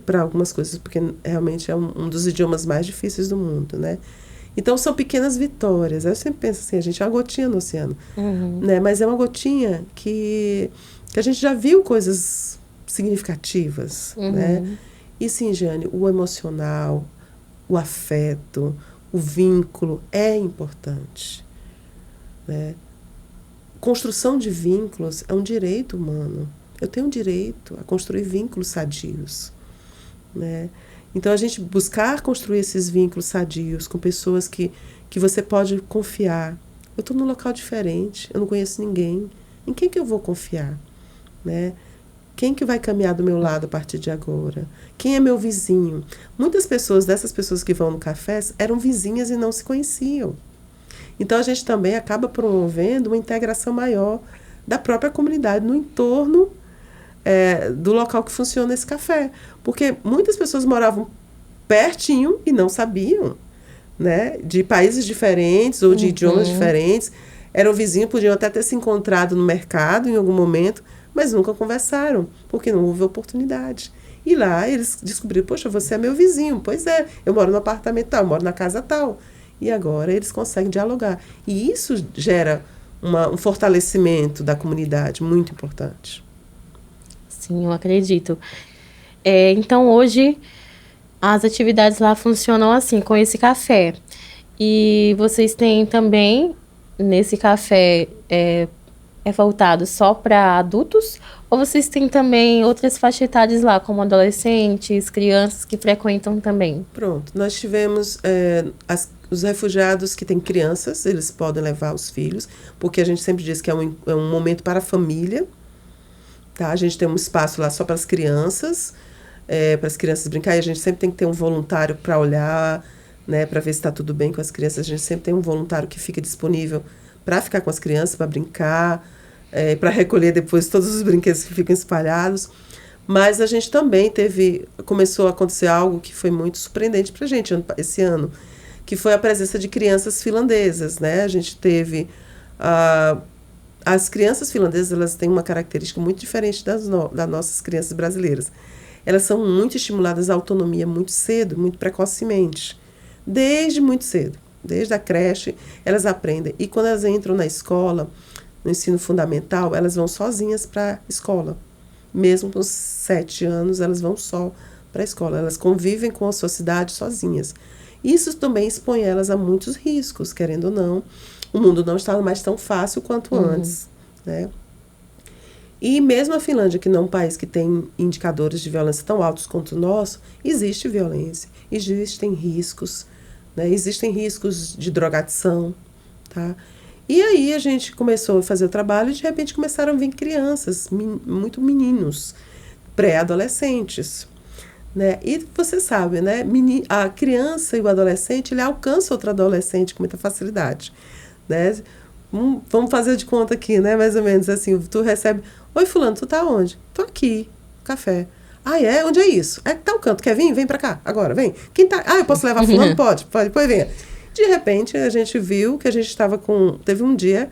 para algumas coisas, porque realmente é um dos idiomas mais difíceis do mundo, né? Então, são pequenas vitórias. Eu sempre penso assim, a gente é uma gotinha no oceano, né? Mas é uma gotinha que a gente já viu coisas significativas, né? E sim, Jane, o emocional, o afeto, o vínculo é importante, né? Construção de vínculos é um direito humano. Eu tenho direito a construir vínculos sadios, né? Então, a gente buscar construir esses vínculos sadios com pessoas que você pode confiar. Eu estou num local diferente, eu não conheço ninguém. Em quem que eu vou confiar, né? Quem que vai caminhar do meu lado a partir de agora? Quem é meu vizinho? Muitas pessoas, dessas pessoas que vão no café, eram vizinhas e não se conheciam. Então, a gente também acaba promovendo uma integração maior da própria comunidade no entorno do local que funciona esse café. Porque muitas pessoas moravam pertinho e não sabiam, né? De países diferentes ou de idiomas diferentes. Eram vizinhos, podiam até ter se encontrado no mercado em algum momento, mas nunca conversaram, porque não houve oportunidade. E lá eles descobriram, poxa, você é meu vizinho. Pois é, eu moro no apartamento tal, eu moro na casa tal. E agora eles conseguem dialogar. E isso gera um fortalecimento da comunidade muito importante. Sim, eu acredito. Então, hoje, as atividades lá funcionam assim, com esse café. E vocês têm também, nesse café, voltado só para adultos? Ou vocês têm também outras faixas etárias lá, como adolescentes, crianças que frequentam também? Pronto, nós tivemos os refugiados que têm crianças, eles podem levar os filhos, porque a gente sempre diz que é um momento para a família. Tá? A gente tem um espaço lá só para as crianças brincar, e a gente sempre tem que ter um voluntário para olhar, né, para ver se está tudo bem com as crianças. A gente sempre tem um voluntário que fica disponível para ficar com as crianças, para brincar, para recolher depois todos os brinquedos que ficam espalhados. Mas a gente também começou a acontecer algo que foi muito surpreendente para a gente esse ano, que foi a presença de crianças finlandesas, né? A gente teve as crianças finlandesas, elas têm uma característica muito diferente das nossas crianças brasileiras. Elas são muito estimuladas à autonomia muito cedo, muito precocemente. Desde muito cedo. Desde a creche, elas aprendem. E quando elas entram na escola, no ensino fundamental, elas vão sozinhas para a escola. Mesmo com 7 anos, elas vão só para a escola. Elas convivem com a sociedade sozinhas. Isso também expõe elas a muitos riscos, querendo ou não. O mundo não está mais tão fácil quanto antes, né? E mesmo a Finlândia, que não é um país que tem indicadores de violência tão altos quanto o nosso, existe violência, existem riscos, né? Existem riscos de drogadição, tá? E aí a gente começou a fazer o trabalho e de repente começaram a vir crianças, muito meninos, pré-adolescentes, né? E você sabe, né? A criança e o adolescente, ele alcança outro adolescente com muita facilidade, né? Vamos fazer de conta aqui, né? Mais ou menos assim, tu recebe... Oi, fulano, tu tá onde? Tô aqui, café. Ah, é? Onde é isso? É tal canto, quer vir? Vem pra cá, agora, vem. Quem tá... Ah, eu posso levar fulano? Pode, pois venha. De repente, a gente viu que a gente estava com... Teve um dia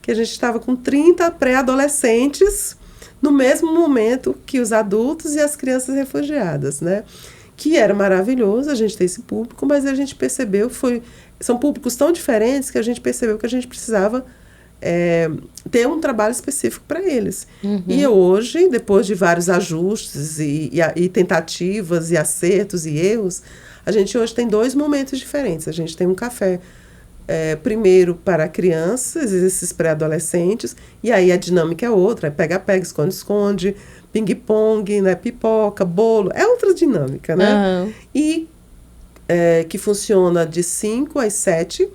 que a gente estava com 30 pré-adolescentes no mesmo momento que os adultos e as crianças refugiadas, né? Que era maravilhoso a gente ter esse público, mas a gente percebeu, são públicos tão diferentes que a gente percebeu que a gente precisava ter um trabalho específico para eles. E hoje, depois de vários ajustes e tentativas e acertos e erros, a gente hoje tem 2 momentos diferentes. A gente tem um café primeiro para crianças, esses pré-adolescentes, e aí a dinâmica é outra, é pega-pega, esconde-esconde, ping-pong, né, pipoca, bolo, é outra dinâmica, né? E que funciona de 5 às 7,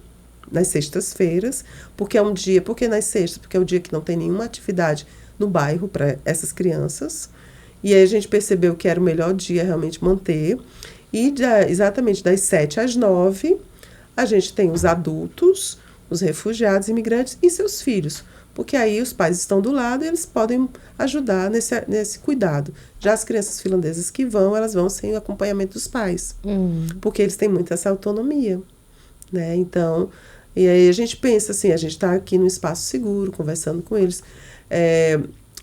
nas sextas-feiras, porque é um dia, por que nas sextas? Porque é o dia que não tem nenhuma atividade no bairro para essas crianças, e aí a gente percebeu que era o melhor dia realmente manter, e exatamente das 7 às 9, a gente tem os adultos, os refugiados, imigrantes e seus filhos, porque aí os pais estão do lado e eles podem ajudar nesse cuidado. Já as crianças finlandesas que elas vão sem o acompanhamento dos pais, porque eles têm muito essa autonomia, né? Então, e aí a gente pensa assim, a gente está aqui num espaço seguro, conversando com eles,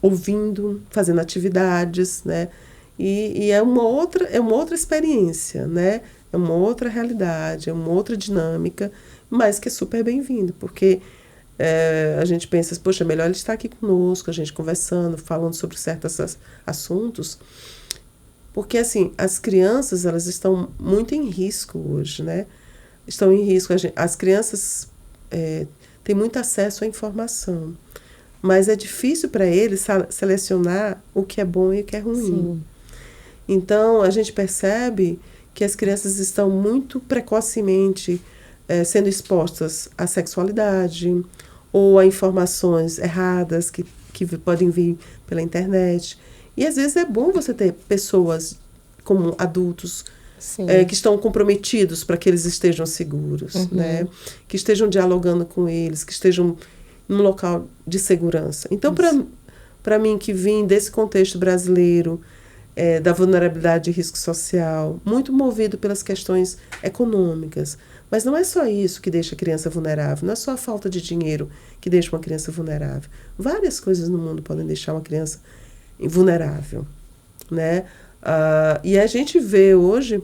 ouvindo, fazendo atividades, né? E é uma outra experiência, né? é uma outra realidade, é uma outra dinâmica, mas que é super bem-vindo, porque a gente pensa, poxa, é melhor ele estar aqui conosco, a gente conversando, falando sobre certos assuntos, porque, assim, as crianças, elas estão muito em risco hoje, né? Estão em risco. As crianças têm muito acesso à informação, mas é difícil para eles selecionar o que é bom e o que é ruim. Sim. Então, a gente percebe que as crianças estão muito precocemente sendo expostas à sexualidade ou a informações erradas que podem vir pela internet. E, às vezes, é bom você ter pessoas como adultos que estão comprometidos para que eles estejam seguros, né? Que estejam dialogando com eles, que estejam num local de segurança. Então, para mim, que vim desse contexto brasileiro, da vulnerabilidade e risco social, muito movido pelas questões econômicas. Mas não é só isso que deixa a criança vulnerável, não é só a falta de dinheiro que deixa uma criança vulnerável. Várias coisas no mundo podem deixar uma criança vulnerável, né? E a gente vê hoje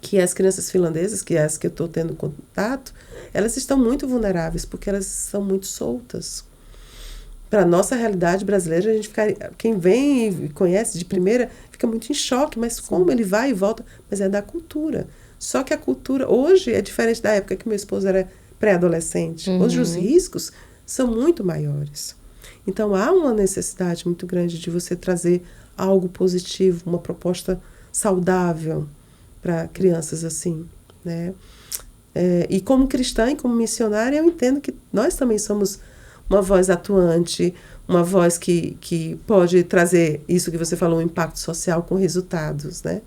que as crianças finlandesas, que as que eu estou tendo contato, elas estão muito vulneráveis, porque elas são muito soltas. Para a nossa realidade brasileira, a gente quem vem e conhece de primeira fica muito em choque, mas como ele vai e volta? Mas é da cultura. Só que a cultura hoje é diferente da época que meu esposo era pré-adolescente. Hoje os riscos são muito maiores. Então há uma necessidade muito grande de você trazer algo positivo, uma proposta saudável para crianças assim, né? E como cristã e como missionária, eu entendo que nós também somos uma voz atuante, uma voz que pode trazer isso que você falou, um impacto social com resultados, né?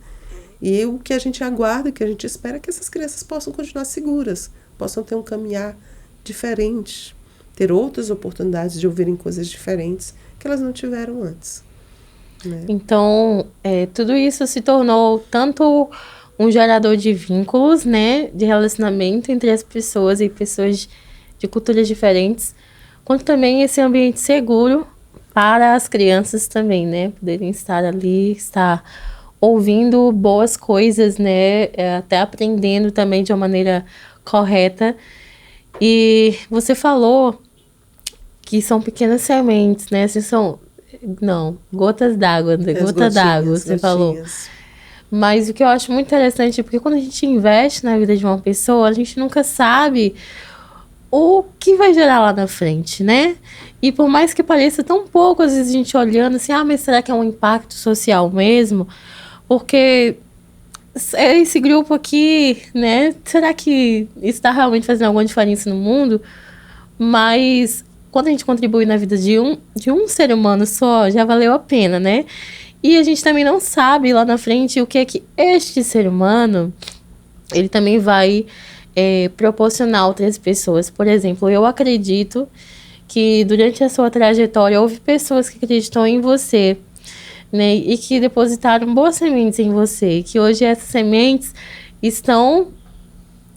E o que a gente aguarda, o que a gente espera é que essas crianças possam continuar seguras, possam ter um caminhar diferente, ter outras oportunidades de ouvirem coisas diferentes que elas não tiveram antes, né? Então, tudo isso se tornou tanto um gerador de vínculos, né, de relacionamento entre as pessoas e pessoas de culturas diferentes, quanto também esse ambiente seguro para as crianças também, né, poderem estar ali, estar ouvindo boas coisas, né, até aprendendo também de uma maneira correta. E você falou que são pequenas sementes, né, assim, gotas d'água, gota d'água, você falou. Mas o que eu acho muito interessante é porque quando a gente investe na vida de uma pessoa, a gente nunca sabe o que vai gerar lá na frente, né? E por mais que pareça tão pouco, às vezes a gente olhando assim, mas será que é um impacto social mesmo? Porque esse grupo aqui, né? Será que está realmente fazendo alguma diferença no mundo? Mas quando a gente contribui na vida de um ser humano só, já valeu a pena, né? E a gente também não sabe lá na frente o que é que este ser humano, ele também vai proporcionar a outras pessoas. Por exemplo, eu acredito que durante a sua trajetória houve pessoas que acreditam em você, né? E que depositaram boas sementes em você. Que hoje essas sementes estão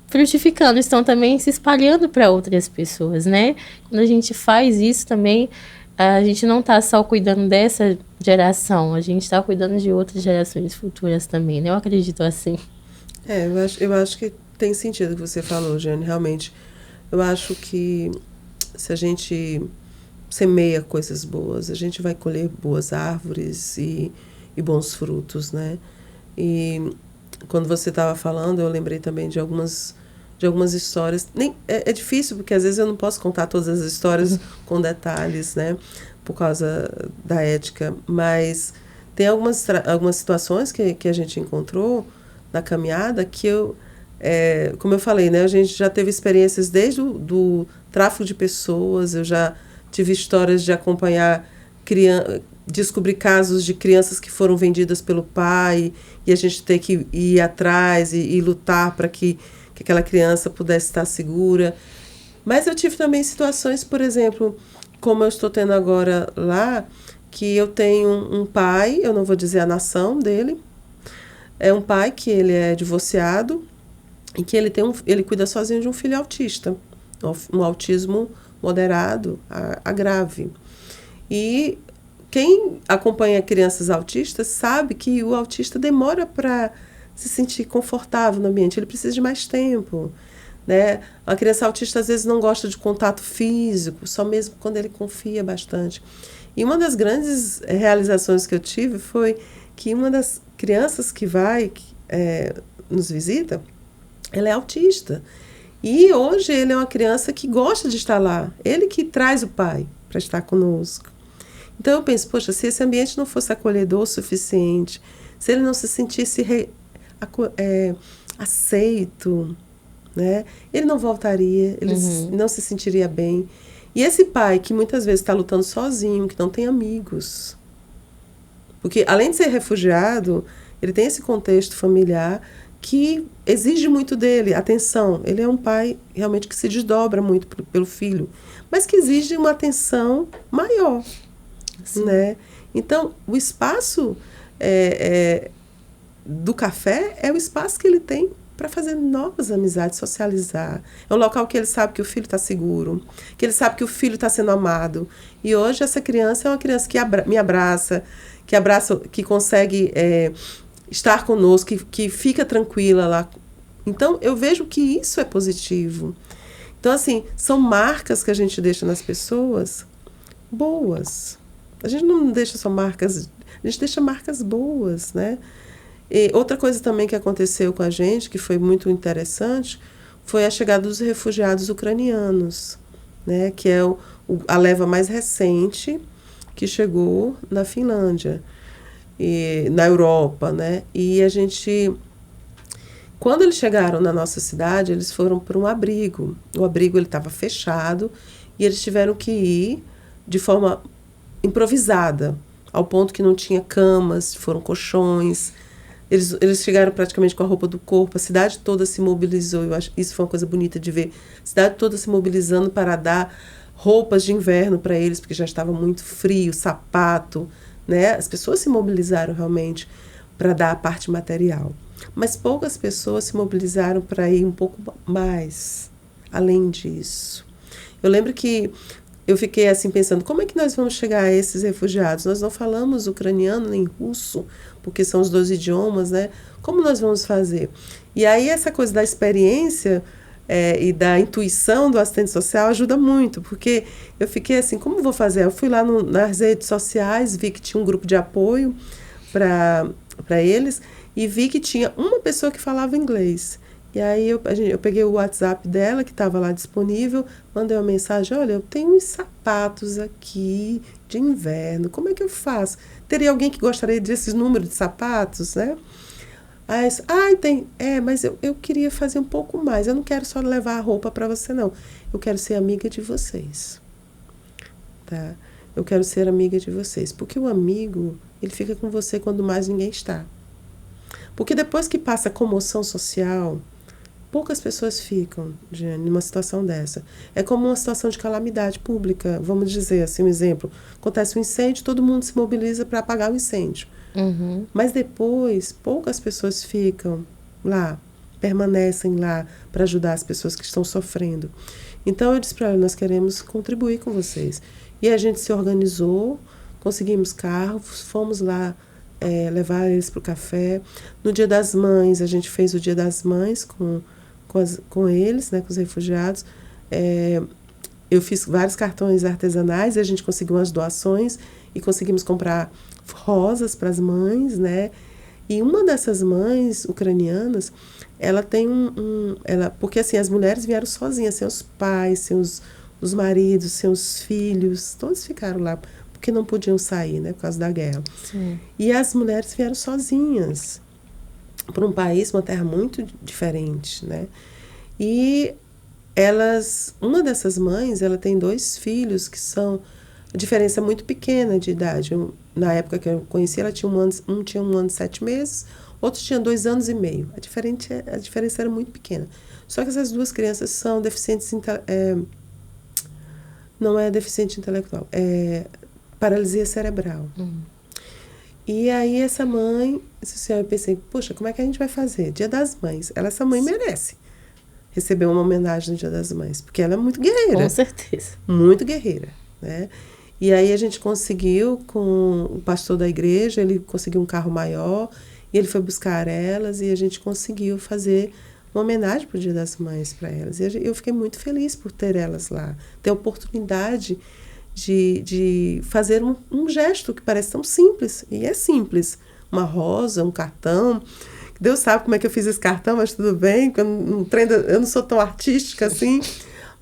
frutificando, estão também se espalhando para outras pessoas, né? Quando a gente faz isso também, a gente não está só cuidando dessa geração, a gente está cuidando de outras gerações futuras também, né? Eu acredito assim. Eu acho que tem sentido o que você falou, Jane, realmente. Eu acho que se a gente semeia coisas boas, a gente vai colher boas árvores e bons frutos, né? E quando você estava falando, eu lembrei também de algumas histórias. É difícil, porque às vezes eu não posso contar todas as histórias com detalhes, né? Por causa da ética. Mas tem algumas situações que a gente encontrou na caminhada que como eu falei, né? A gente já teve experiências desde do tráfico de pessoas, eu já tive histórias de acompanhar descobrir casos de crianças que foram vendidas pelo pai e a gente ter que ir atrás e lutar para que aquela criança pudesse estar segura. Mas eu tive também situações, por exemplo, como eu estou tendo agora lá, que eu tenho um pai, eu não vou dizer a nação dele, é um pai que ele é divorciado e que ele cuida sozinho de um filho autista, um autismo moderado a grave. E quem acompanha crianças autistas sabe que o autista demora para se sentir confortável no ambiente, ele precisa de mais tempo, né? A criança autista às vezes não gosta de contato físico, só mesmo quando ele confia bastante. E uma das grandes realizações que eu tive foi que uma das crianças que nos visita, ela é autista. E hoje ele é uma criança que gosta de estar lá. Ele que traz o pai para estar conosco. Então eu penso, poxa, se esse ambiente não fosse acolhedor o suficiente, se ele não se sentisse aceito, né, ele não voltaria, ele não se sentiria bem. E esse pai que muitas vezes está lutando sozinho, que não tem amigos, porque além de ser refugiado, ele tem esse contexto familiar que exige muito dele, atenção. Ele é um pai realmente que se desdobra muito pelo filho, mas que exige uma atenção maior, né? Então, o espaço do café é o espaço que ele tem para fazer novas amizades, socializar. É um local que ele sabe que o filho está seguro, que ele sabe que o filho está sendo amado. E hoje essa criança é uma criança que me abraça, que consegue estar conosco, que fica tranquila lá. Então, eu vejo que isso é positivo. Então, assim, são marcas que a gente deixa nas pessoas boas. A gente não deixa só marcas, a gente deixa marcas boas, né? E outra coisa também que aconteceu com a gente, que foi muito interessante, foi a chegada dos refugiados ucranianos, né? Que é a leva mais recente que chegou na Finlândia, na Europa, né? E a gente, quando eles chegaram na nossa cidade, eles foram para um abrigo. O abrigo ele estava fechado e eles tiveram que ir de forma improvisada, ao ponto que não tinha camas, foram colchões. Eles chegaram praticamente com a roupa do corpo, a cidade toda se mobilizou. Eu acho isso foi uma coisa bonita de ver. A cidade toda se mobilizando para dar roupas de inverno para eles, porque já estava muito frio, sapato, né? As pessoas se mobilizaram realmente para dar a parte material. Mas poucas pessoas se mobilizaram para ir um pouco mais além disso. Eu lembro que eu fiquei assim pensando, como é que nós vamos chegar a esses refugiados? Nós não falamos ucraniano nem russo, porque são os dois idiomas, né? Como nós vamos fazer? E aí essa coisa da experiência e da intuição do assistente social ajuda muito, porque eu fiquei assim, como vou fazer? Eu fui lá nas redes sociais, vi que tinha um grupo de apoio para eles e vi que tinha uma pessoa que falava inglês. E aí eu peguei o WhatsApp dela, que estava lá disponível, mandei uma mensagem, olha, eu tenho uns sapatos aqui de inverno, como é que eu faço? Teria alguém que gostaria desses números de sapatos, né? Aí tem, mas eu queria fazer um pouco mais, eu não quero só levar a roupa para você, não. Eu quero ser amiga de vocês, tá? Eu quero ser amiga de vocês, porque o amigo, ele fica com você quando mais ninguém está. Porque depois que passa a comoção social, poucas pessoas ficam, Jane, numa situação dessa. É como uma situação de calamidade pública, vamos dizer assim, um exemplo. Acontece um incêndio, todo mundo se mobiliza para apagar o incêndio. Uhum. Mas depois, poucas pessoas ficam lá, permanecem lá para ajudar as pessoas que estão sofrendo. Então, eu disse para ela, nós queremos contribuir com vocês. E a gente se organizou, conseguimos carros, fomos lá levar eles para o café. No Dia das Mães, a gente fez o Dia das Mães com eles, né, com os refugiados. Eu fiz vários cartões artesanais, a gente conseguiu umas doações e conseguimos comprar rosas para as mães, né? E uma dessas mães ucranianas, ela tem porque assim, as mulheres vieram sozinhas, sem os pais, sem os maridos, sem os filhos, todos ficaram lá, porque não podiam sair, né, por causa da guerra. Sim. E as mulheres vieram sozinhas para um país, uma terra muito diferente, né? E uma dessas mães, ela tem 2 filhos que são a diferença muito pequena de idade. Na época que eu conheci, ela tinha um tinha 1 ano e 7 meses, outro tinha 2 anos e meio. A diferença era muito pequena. Só que essas 2 crianças são deficientes, não é deficiente intelectual, é paralisia cerebral. E aí essa mãe, eu pensei, poxa, como é que a gente vai fazer? Dia das Mães. Essa mãe merece receber uma homenagem no Dia das Mães, porque ela é muito guerreira. Com certeza. Muito guerreira, né? E aí a gente conseguiu, com o pastor da igreja, ele conseguiu um carro maior E ele foi buscar elas e a gente conseguiu fazer uma homenagem para o Dia das Mães para elas. E eu fiquei muito feliz por ter elas lá, ter a oportunidade de fazer um gesto que parece tão simples, e é simples. Uma rosa, um cartão. Deus sabe como é que eu fiz esse cartão, mas tudo bem, eu não sou tão artística assim,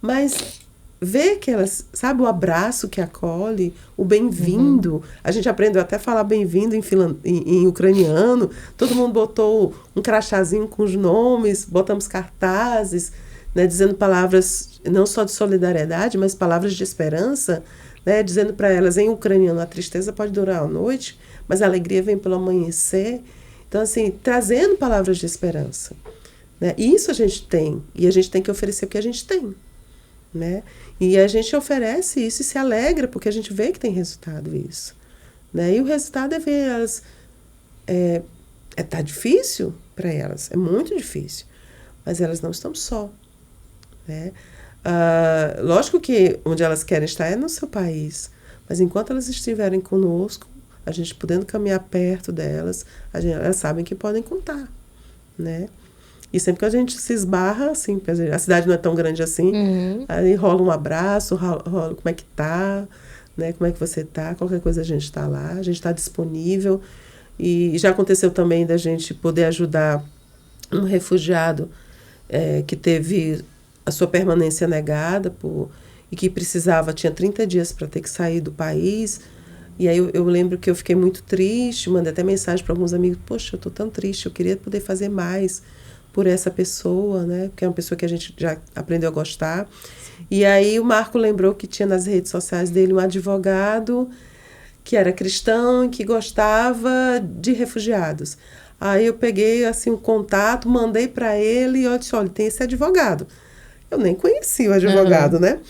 mas ver que elas, sabe, o abraço que acolhe, o bem-vindo. A gente aprendeu até a falar bem-vindo em ucraniano. Todo mundo botou um crachazinho com os nomes, botamos cartazes, né, dizendo palavras não só de solidariedade, mas palavras de esperança, né, dizendo para elas em ucraniano: a tristeza pode durar a noite, mas a alegria vem pelo amanhecer. Então, assim, trazendo palavras de esperança, né? Isso a gente tem, e a gente tem que oferecer o que a gente tem, né? E a gente oferece isso e se alegra, porque a gente vê que tem resultado isso, né? E o resultado é ver elas... tá difícil para elas, é muito difícil, mas elas não estão só, né? Lógico que onde elas querem estar é no seu país, mas enquanto elas estiverem conosco, a gente podendo caminhar perto delas, elas sabem que podem contar, né? E sempre que a gente se esbarra, assim, a cidade não é tão grande assim, aí rola um abraço, rola como é que tá, né? Como é que você tá, qualquer coisa a gente está lá, a gente está disponível. E já aconteceu também da gente poder ajudar um refugiado que teve a sua permanência negada e que tinha 30 dias para ter que sair do país. E aí eu lembro que eu fiquei muito triste, mandei até mensagem para alguns amigos: poxa, eu estou tão triste, eu queria poder fazer mais por essa pessoa, né? Porque é uma pessoa que a gente já aprendeu a gostar. E aí o Marco lembrou que tinha nas redes sociais dele um advogado que era cristão e que gostava de refugiados. Aí eu peguei assim um contato, mandei para ele e eu disse: olha, tem esse advogado. Eu nem conhecia o advogado, né?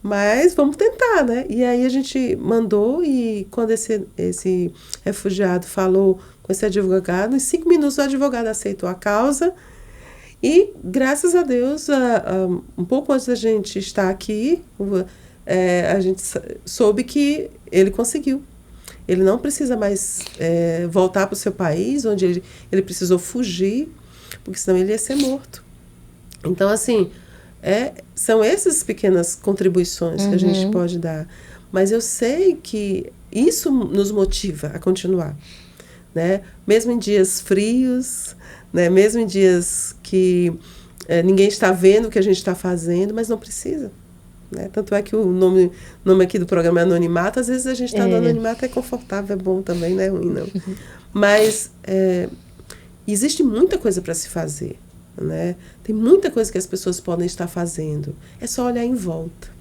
Mas vamos tentar, né? E aí a gente mandou, e quando esse refugiado falou com esse advogado, em 5 minutos o advogado aceitou a causa. E, graças a Deus, um pouco antes da gente estar aqui, a gente soube que ele conseguiu. Ele não precisa mais voltar para o seu país, onde ele precisou fugir, porque senão ele ia ser morto. Então, assim, são essas pequenas contribuições que a gente pode dar. Mas eu sei que isso nos motiva a continuar, né? Mesmo em dias frios, né? Mesmo em dias que ninguém está vendo o que a gente está fazendo, mas não precisa, né? Tanto é que o nome aqui do programa é Anonimato. Às vezes a gente está no anonimato, é confortável, é bom também, não é ruim, não. Mas existe muita coisa para se fazer, né? Tem muita coisa que as pessoas podem estar fazendo. É só olhar em volta.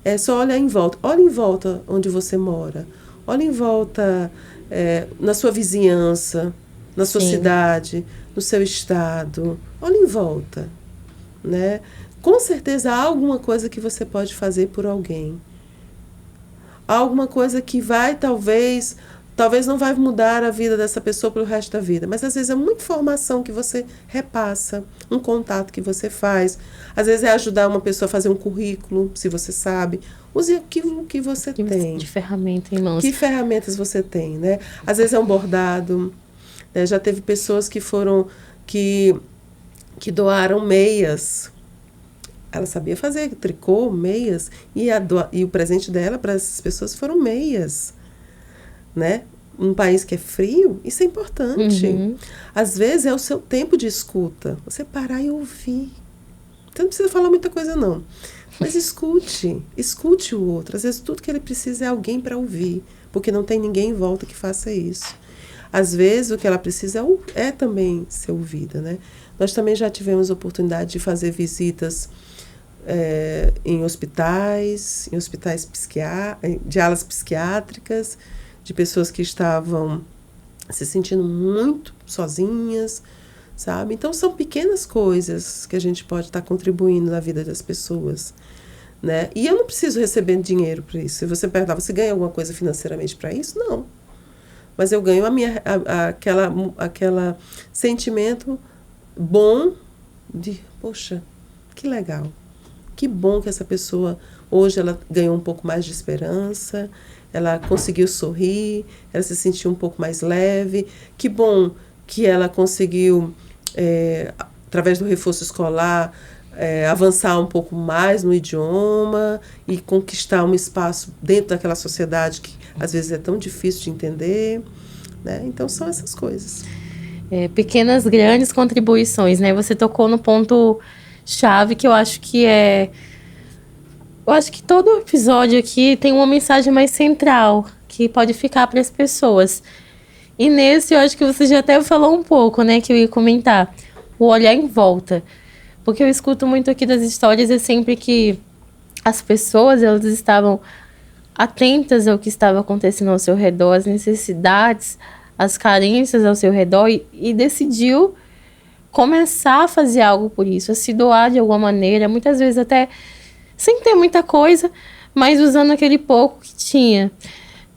É só olhar em volta. Olha em volta onde você mora. Olha em volta na sua vizinhança, na sua cidade, no seu estado. Olha em volta, né? Com certeza há alguma coisa que você pode fazer por alguém. Há alguma coisa que vai, talvez não vai mudar a vida dessa pessoa pelo resto da vida, mas às vezes é uma informação que você repassa, um contato que você faz. Às vezes é ajudar uma pessoa a fazer um currículo, se você sabe. Use aquilo que você tem. De ferramenta em mãos. Que ferramentas você tem, né? Às vezes é um bordado, né? Já teve pessoas que doaram meias. Ela sabia fazer tricô, meias, e o presente dela para essas pessoas foram meias, né? Um país que é frio, isso é importante. Às vezes é o seu tempo de escuta. Você parar e ouvir. Então não precisa falar muita coisa, não. Mas escute o outro. Às vezes tudo que ele precisa é alguém para ouvir, porque não tem ninguém em volta que faça isso. Às vezes o que ela precisa é também ser ouvida, né? Nós também já tivemos oportunidade de fazer visitas em hospitais de alas psiquiátricas, de pessoas que estavam se sentindo muito sozinhas, sabe? Então, são pequenas coisas que a gente pode estar contribuindo na vida das pessoas, né? E eu não preciso receber dinheiro para isso. Se você perguntar, você ganha alguma coisa financeiramente para isso? Não. Mas eu ganho aquela sentimento bom de, poxa, que legal que bom que essa pessoa, hoje, ela ganhou um pouco mais de esperança, ela conseguiu sorrir, ela se sentiu um pouco mais leve. Que bom que ela conseguiu, através do reforço escolar, avançar um pouco mais no idioma e conquistar um espaço dentro daquela sociedade que, às vezes, é tão difícil de entender, né? Então, são essas coisas. Pequenas, grandes contribuições, né? Você tocou no ponto-chave que eu acho que é... Eu acho que todo episódio aqui tem uma mensagem mais central que pode ficar para as pessoas. E nesse, eu acho que você já até falou um pouco, né? Que eu ia comentar. O olhar em volta. Porque eu escuto muito aqui das histórias é sempre que as pessoas, elas estavam atentas ao que estava acontecendo ao seu redor, às necessidades, às carências ao seu redor e decidiu começar a fazer algo por isso, a se doar de alguma maneira, muitas vezes até sem ter muita coisa, mas usando aquele pouco que tinha,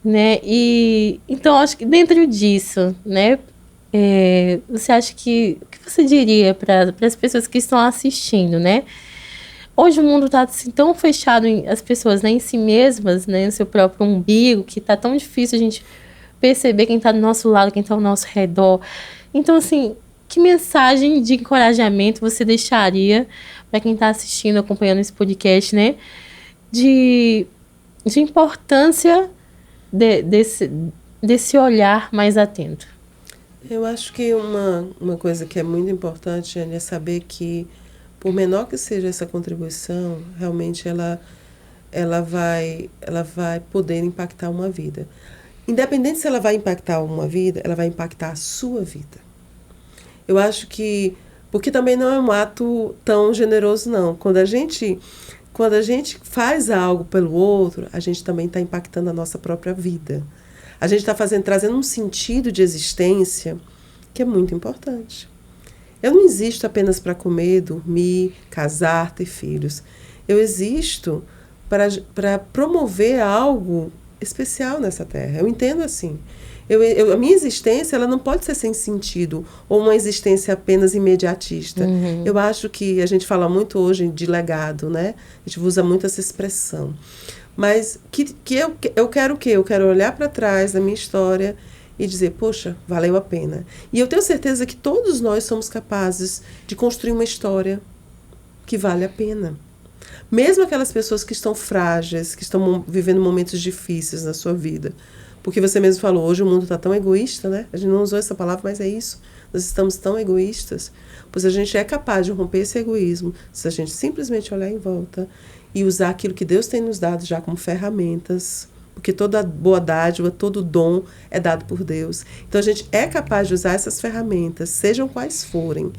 né? E então acho que dentro disso, né? Você acha que o que você diria para as pessoas que estão assistindo, né? Hoje o mundo está assim, tão fechado as pessoas, né, em si mesmas, né, no seu próprio umbigo, que está tão difícil a gente perceber quem está do nosso lado, quem está ao nosso redor. Então, assim, que mensagem de encorajamento você deixaria para quem está assistindo, acompanhando esse podcast, né? De importância desse olhar mais atento. Eu acho que uma coisa que é muito importante, Jane, é saber que, por menor que seja essa contribuição, realmente ela vai poder impactar uma vida. Independente se ela vai impactar uma vida, ela vai impactar a sua vida. Eu acho que... Porque também não é um ato tão generoso, não. Quando a gente faz algo pelo outro, a gente também está impactando a nossa própria vida. A gente está trazendo um sentido de existência que é muito importante. Eu não existo apenas para comer, dormir, casar, ter filhos. Eu existo para promover algo especial nessa terra. Eu entendo assim. A minha existência, ela não pode ser sem sentido ou uma existência apenas imediatista. Uhum. Eu acho que a gente fala muito hoje de legado, né? A gente usa muito essa expressão. Mas eu quero o quê? Eu quero olhar para trás da minha história e dizer, poxa, valeu a pena. E eu tenho certeza que todos nós somos capazes de construir uma história que vale a pena. Mesmo aquelas pessoas que estão frágeis, que estão vivendo momentos difíceis na sua vida. Porque você mesmo falou, hoje o mundo está tão egoísta, né? A gente não usou essa palavra, mas é isso. Nós estamos tão egoístas. Pois a gente é capaz de romper esse egoísmo se a gente simplesmente olhar em volta e usar aquilo que Deus tem nos dado já como ferramentas. Porque toda boa dádiva, todo dom é dado por Deus. Então a gente é capaz de usar essas ferramentas, sejam quais forem,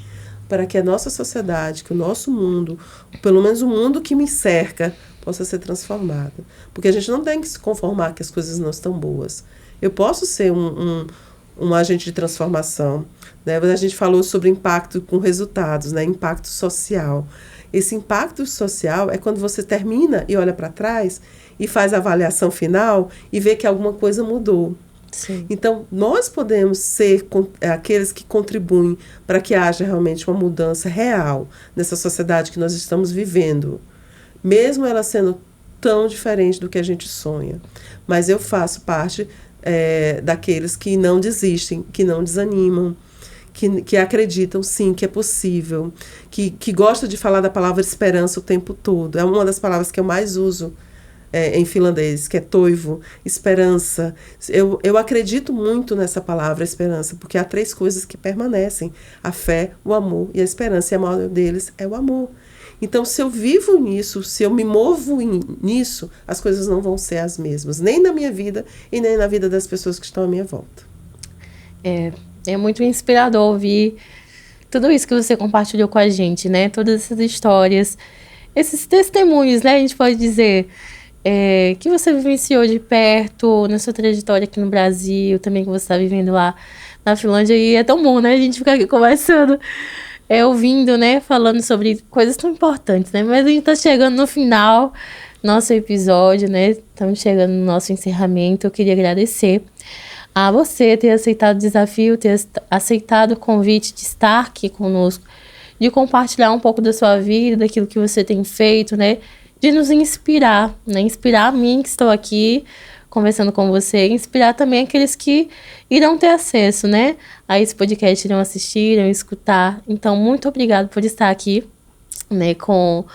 para que a nossa sociedade, que o nosso mundo, pelo menos o mundo que me cerca, possa ser transformado. Porque a gente não tem que se conformar que as coisas não estão boas. Eu posso ser um agente de transformação, né? A gente falou sobre impacto com resultados, né? Impacto social. Esse impacto social é quando você termina e olha para trás e faz a avaliação final e vê que alguma coisa mudou. Sim. Então, nós podemos ser aqueles que contribuem para que haja realmente uma mudança real nessa sociedade que nós estamos vivendo, mesmo ela sendo tão diferente do que a gente sonha. Mas eu faço parte daqueles que não desistem, que não desanimam, que acreditam, sim, que é possível, que gostam de falar da palavra esperança o tempo todo. É uma das palavras que eu mais uso em finlandês, que é toivo, esperança. Eu acredito muito nessa palavra esperança, porque há 3 coisas que permanecem: a fé, o amor e a esperança, e a maior deles é o amor. Então, se eu vivo nisso, se eu me movo nisso, as coisas não vão ser as mesmas, nem na minha vida e nem na vida das pessoas que estão à minha volta. É muito inspirador ouvir tudo isso que você compartilhou com a gente, né? Todas essas histórias, esses testemunhos, né? A gente pode dizer que você vivenciou de perto na sua trajetória aqui no Brasil, também que você está vivendo lá na Finlândia. E é tão bom, né? A gente ficar aqui conversando, ouvindo, né? Falando sobre coisas tão importantes, né? Mas a gente está chegando no final do nosso episódio, né? Estamos chegando no nosso encerramento. Eu queria agradecer a você ter aceitado o desafio, ter aceitado o convite de estar aqui conosco, de compartilhar um pouco da sua vida, daquilo que você tem feito, né? De nos inspirar, né? Inspirar a mim que estou aqui conversando com você, inspirar também aqueles que irão ter acesso, né? A esse podcast, irão assistir, irão escutar. Então, muito obrigado por estar aqui, né, com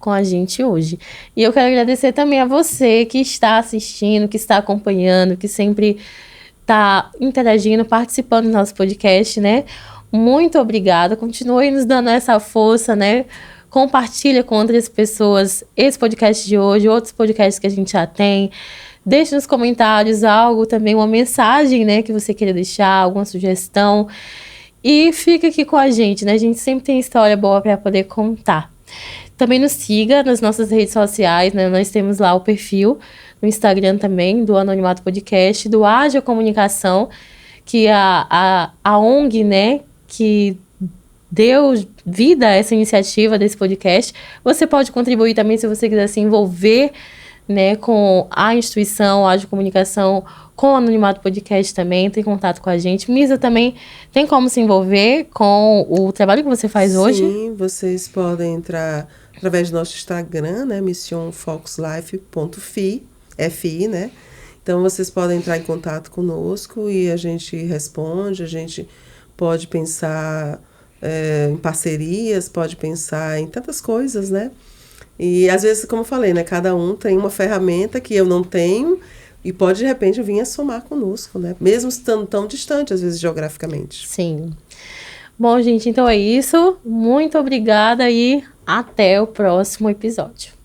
a gente hoje. E eu quero agradecer também a você que está assistindo, que está acompanhando, que sempre está interagindo, participando do nosso podcast, né? Muito obrigada. Continue nos dando essa força, né? Compartilha com outras pessoas esse podcast de hoje, outros podcasts que a gente já tem. Deixe nos comentários algo também, uma mensagem, né, que você queira deixar, alguma sugestão. E fica aqui com a gente, né? A gente sempre tem história boa para poder contar. Também nos siga nas nossas redes sociais, né? Nós temos lá o perfil no Instagram também, do Anonimato Podcast, do Ágil Comunicação, que é a ONG, né, que deu vida a essa iniciativa desse podcast. Você pode contribuir também se você quiser se envolver, né, com a instituição, a Ágil Comunicação, com o Anonimato Podcast também, tem contato com a gente. Misa também tem como se envolver com o trabalho que você faz hoje? Sim, vocês podem entrar através do nosso Instagram, né, missionfoxlife.fi, FI, né? Então, vocês podem entrar em contato conosco e a gente responde, a gente pode pensar em parcerias, pode pensar em tantas coisas, né? E, às vezes, como eu falei, né, cada um tem uma ferramenta que eu não tenho e pode, de repente, vir a somar conosco, né? Mesmo estando tão distante, às vezes, geograficamente. Sim. Bom, gente, então é isso. Muito obrigada e até o próximo episódio.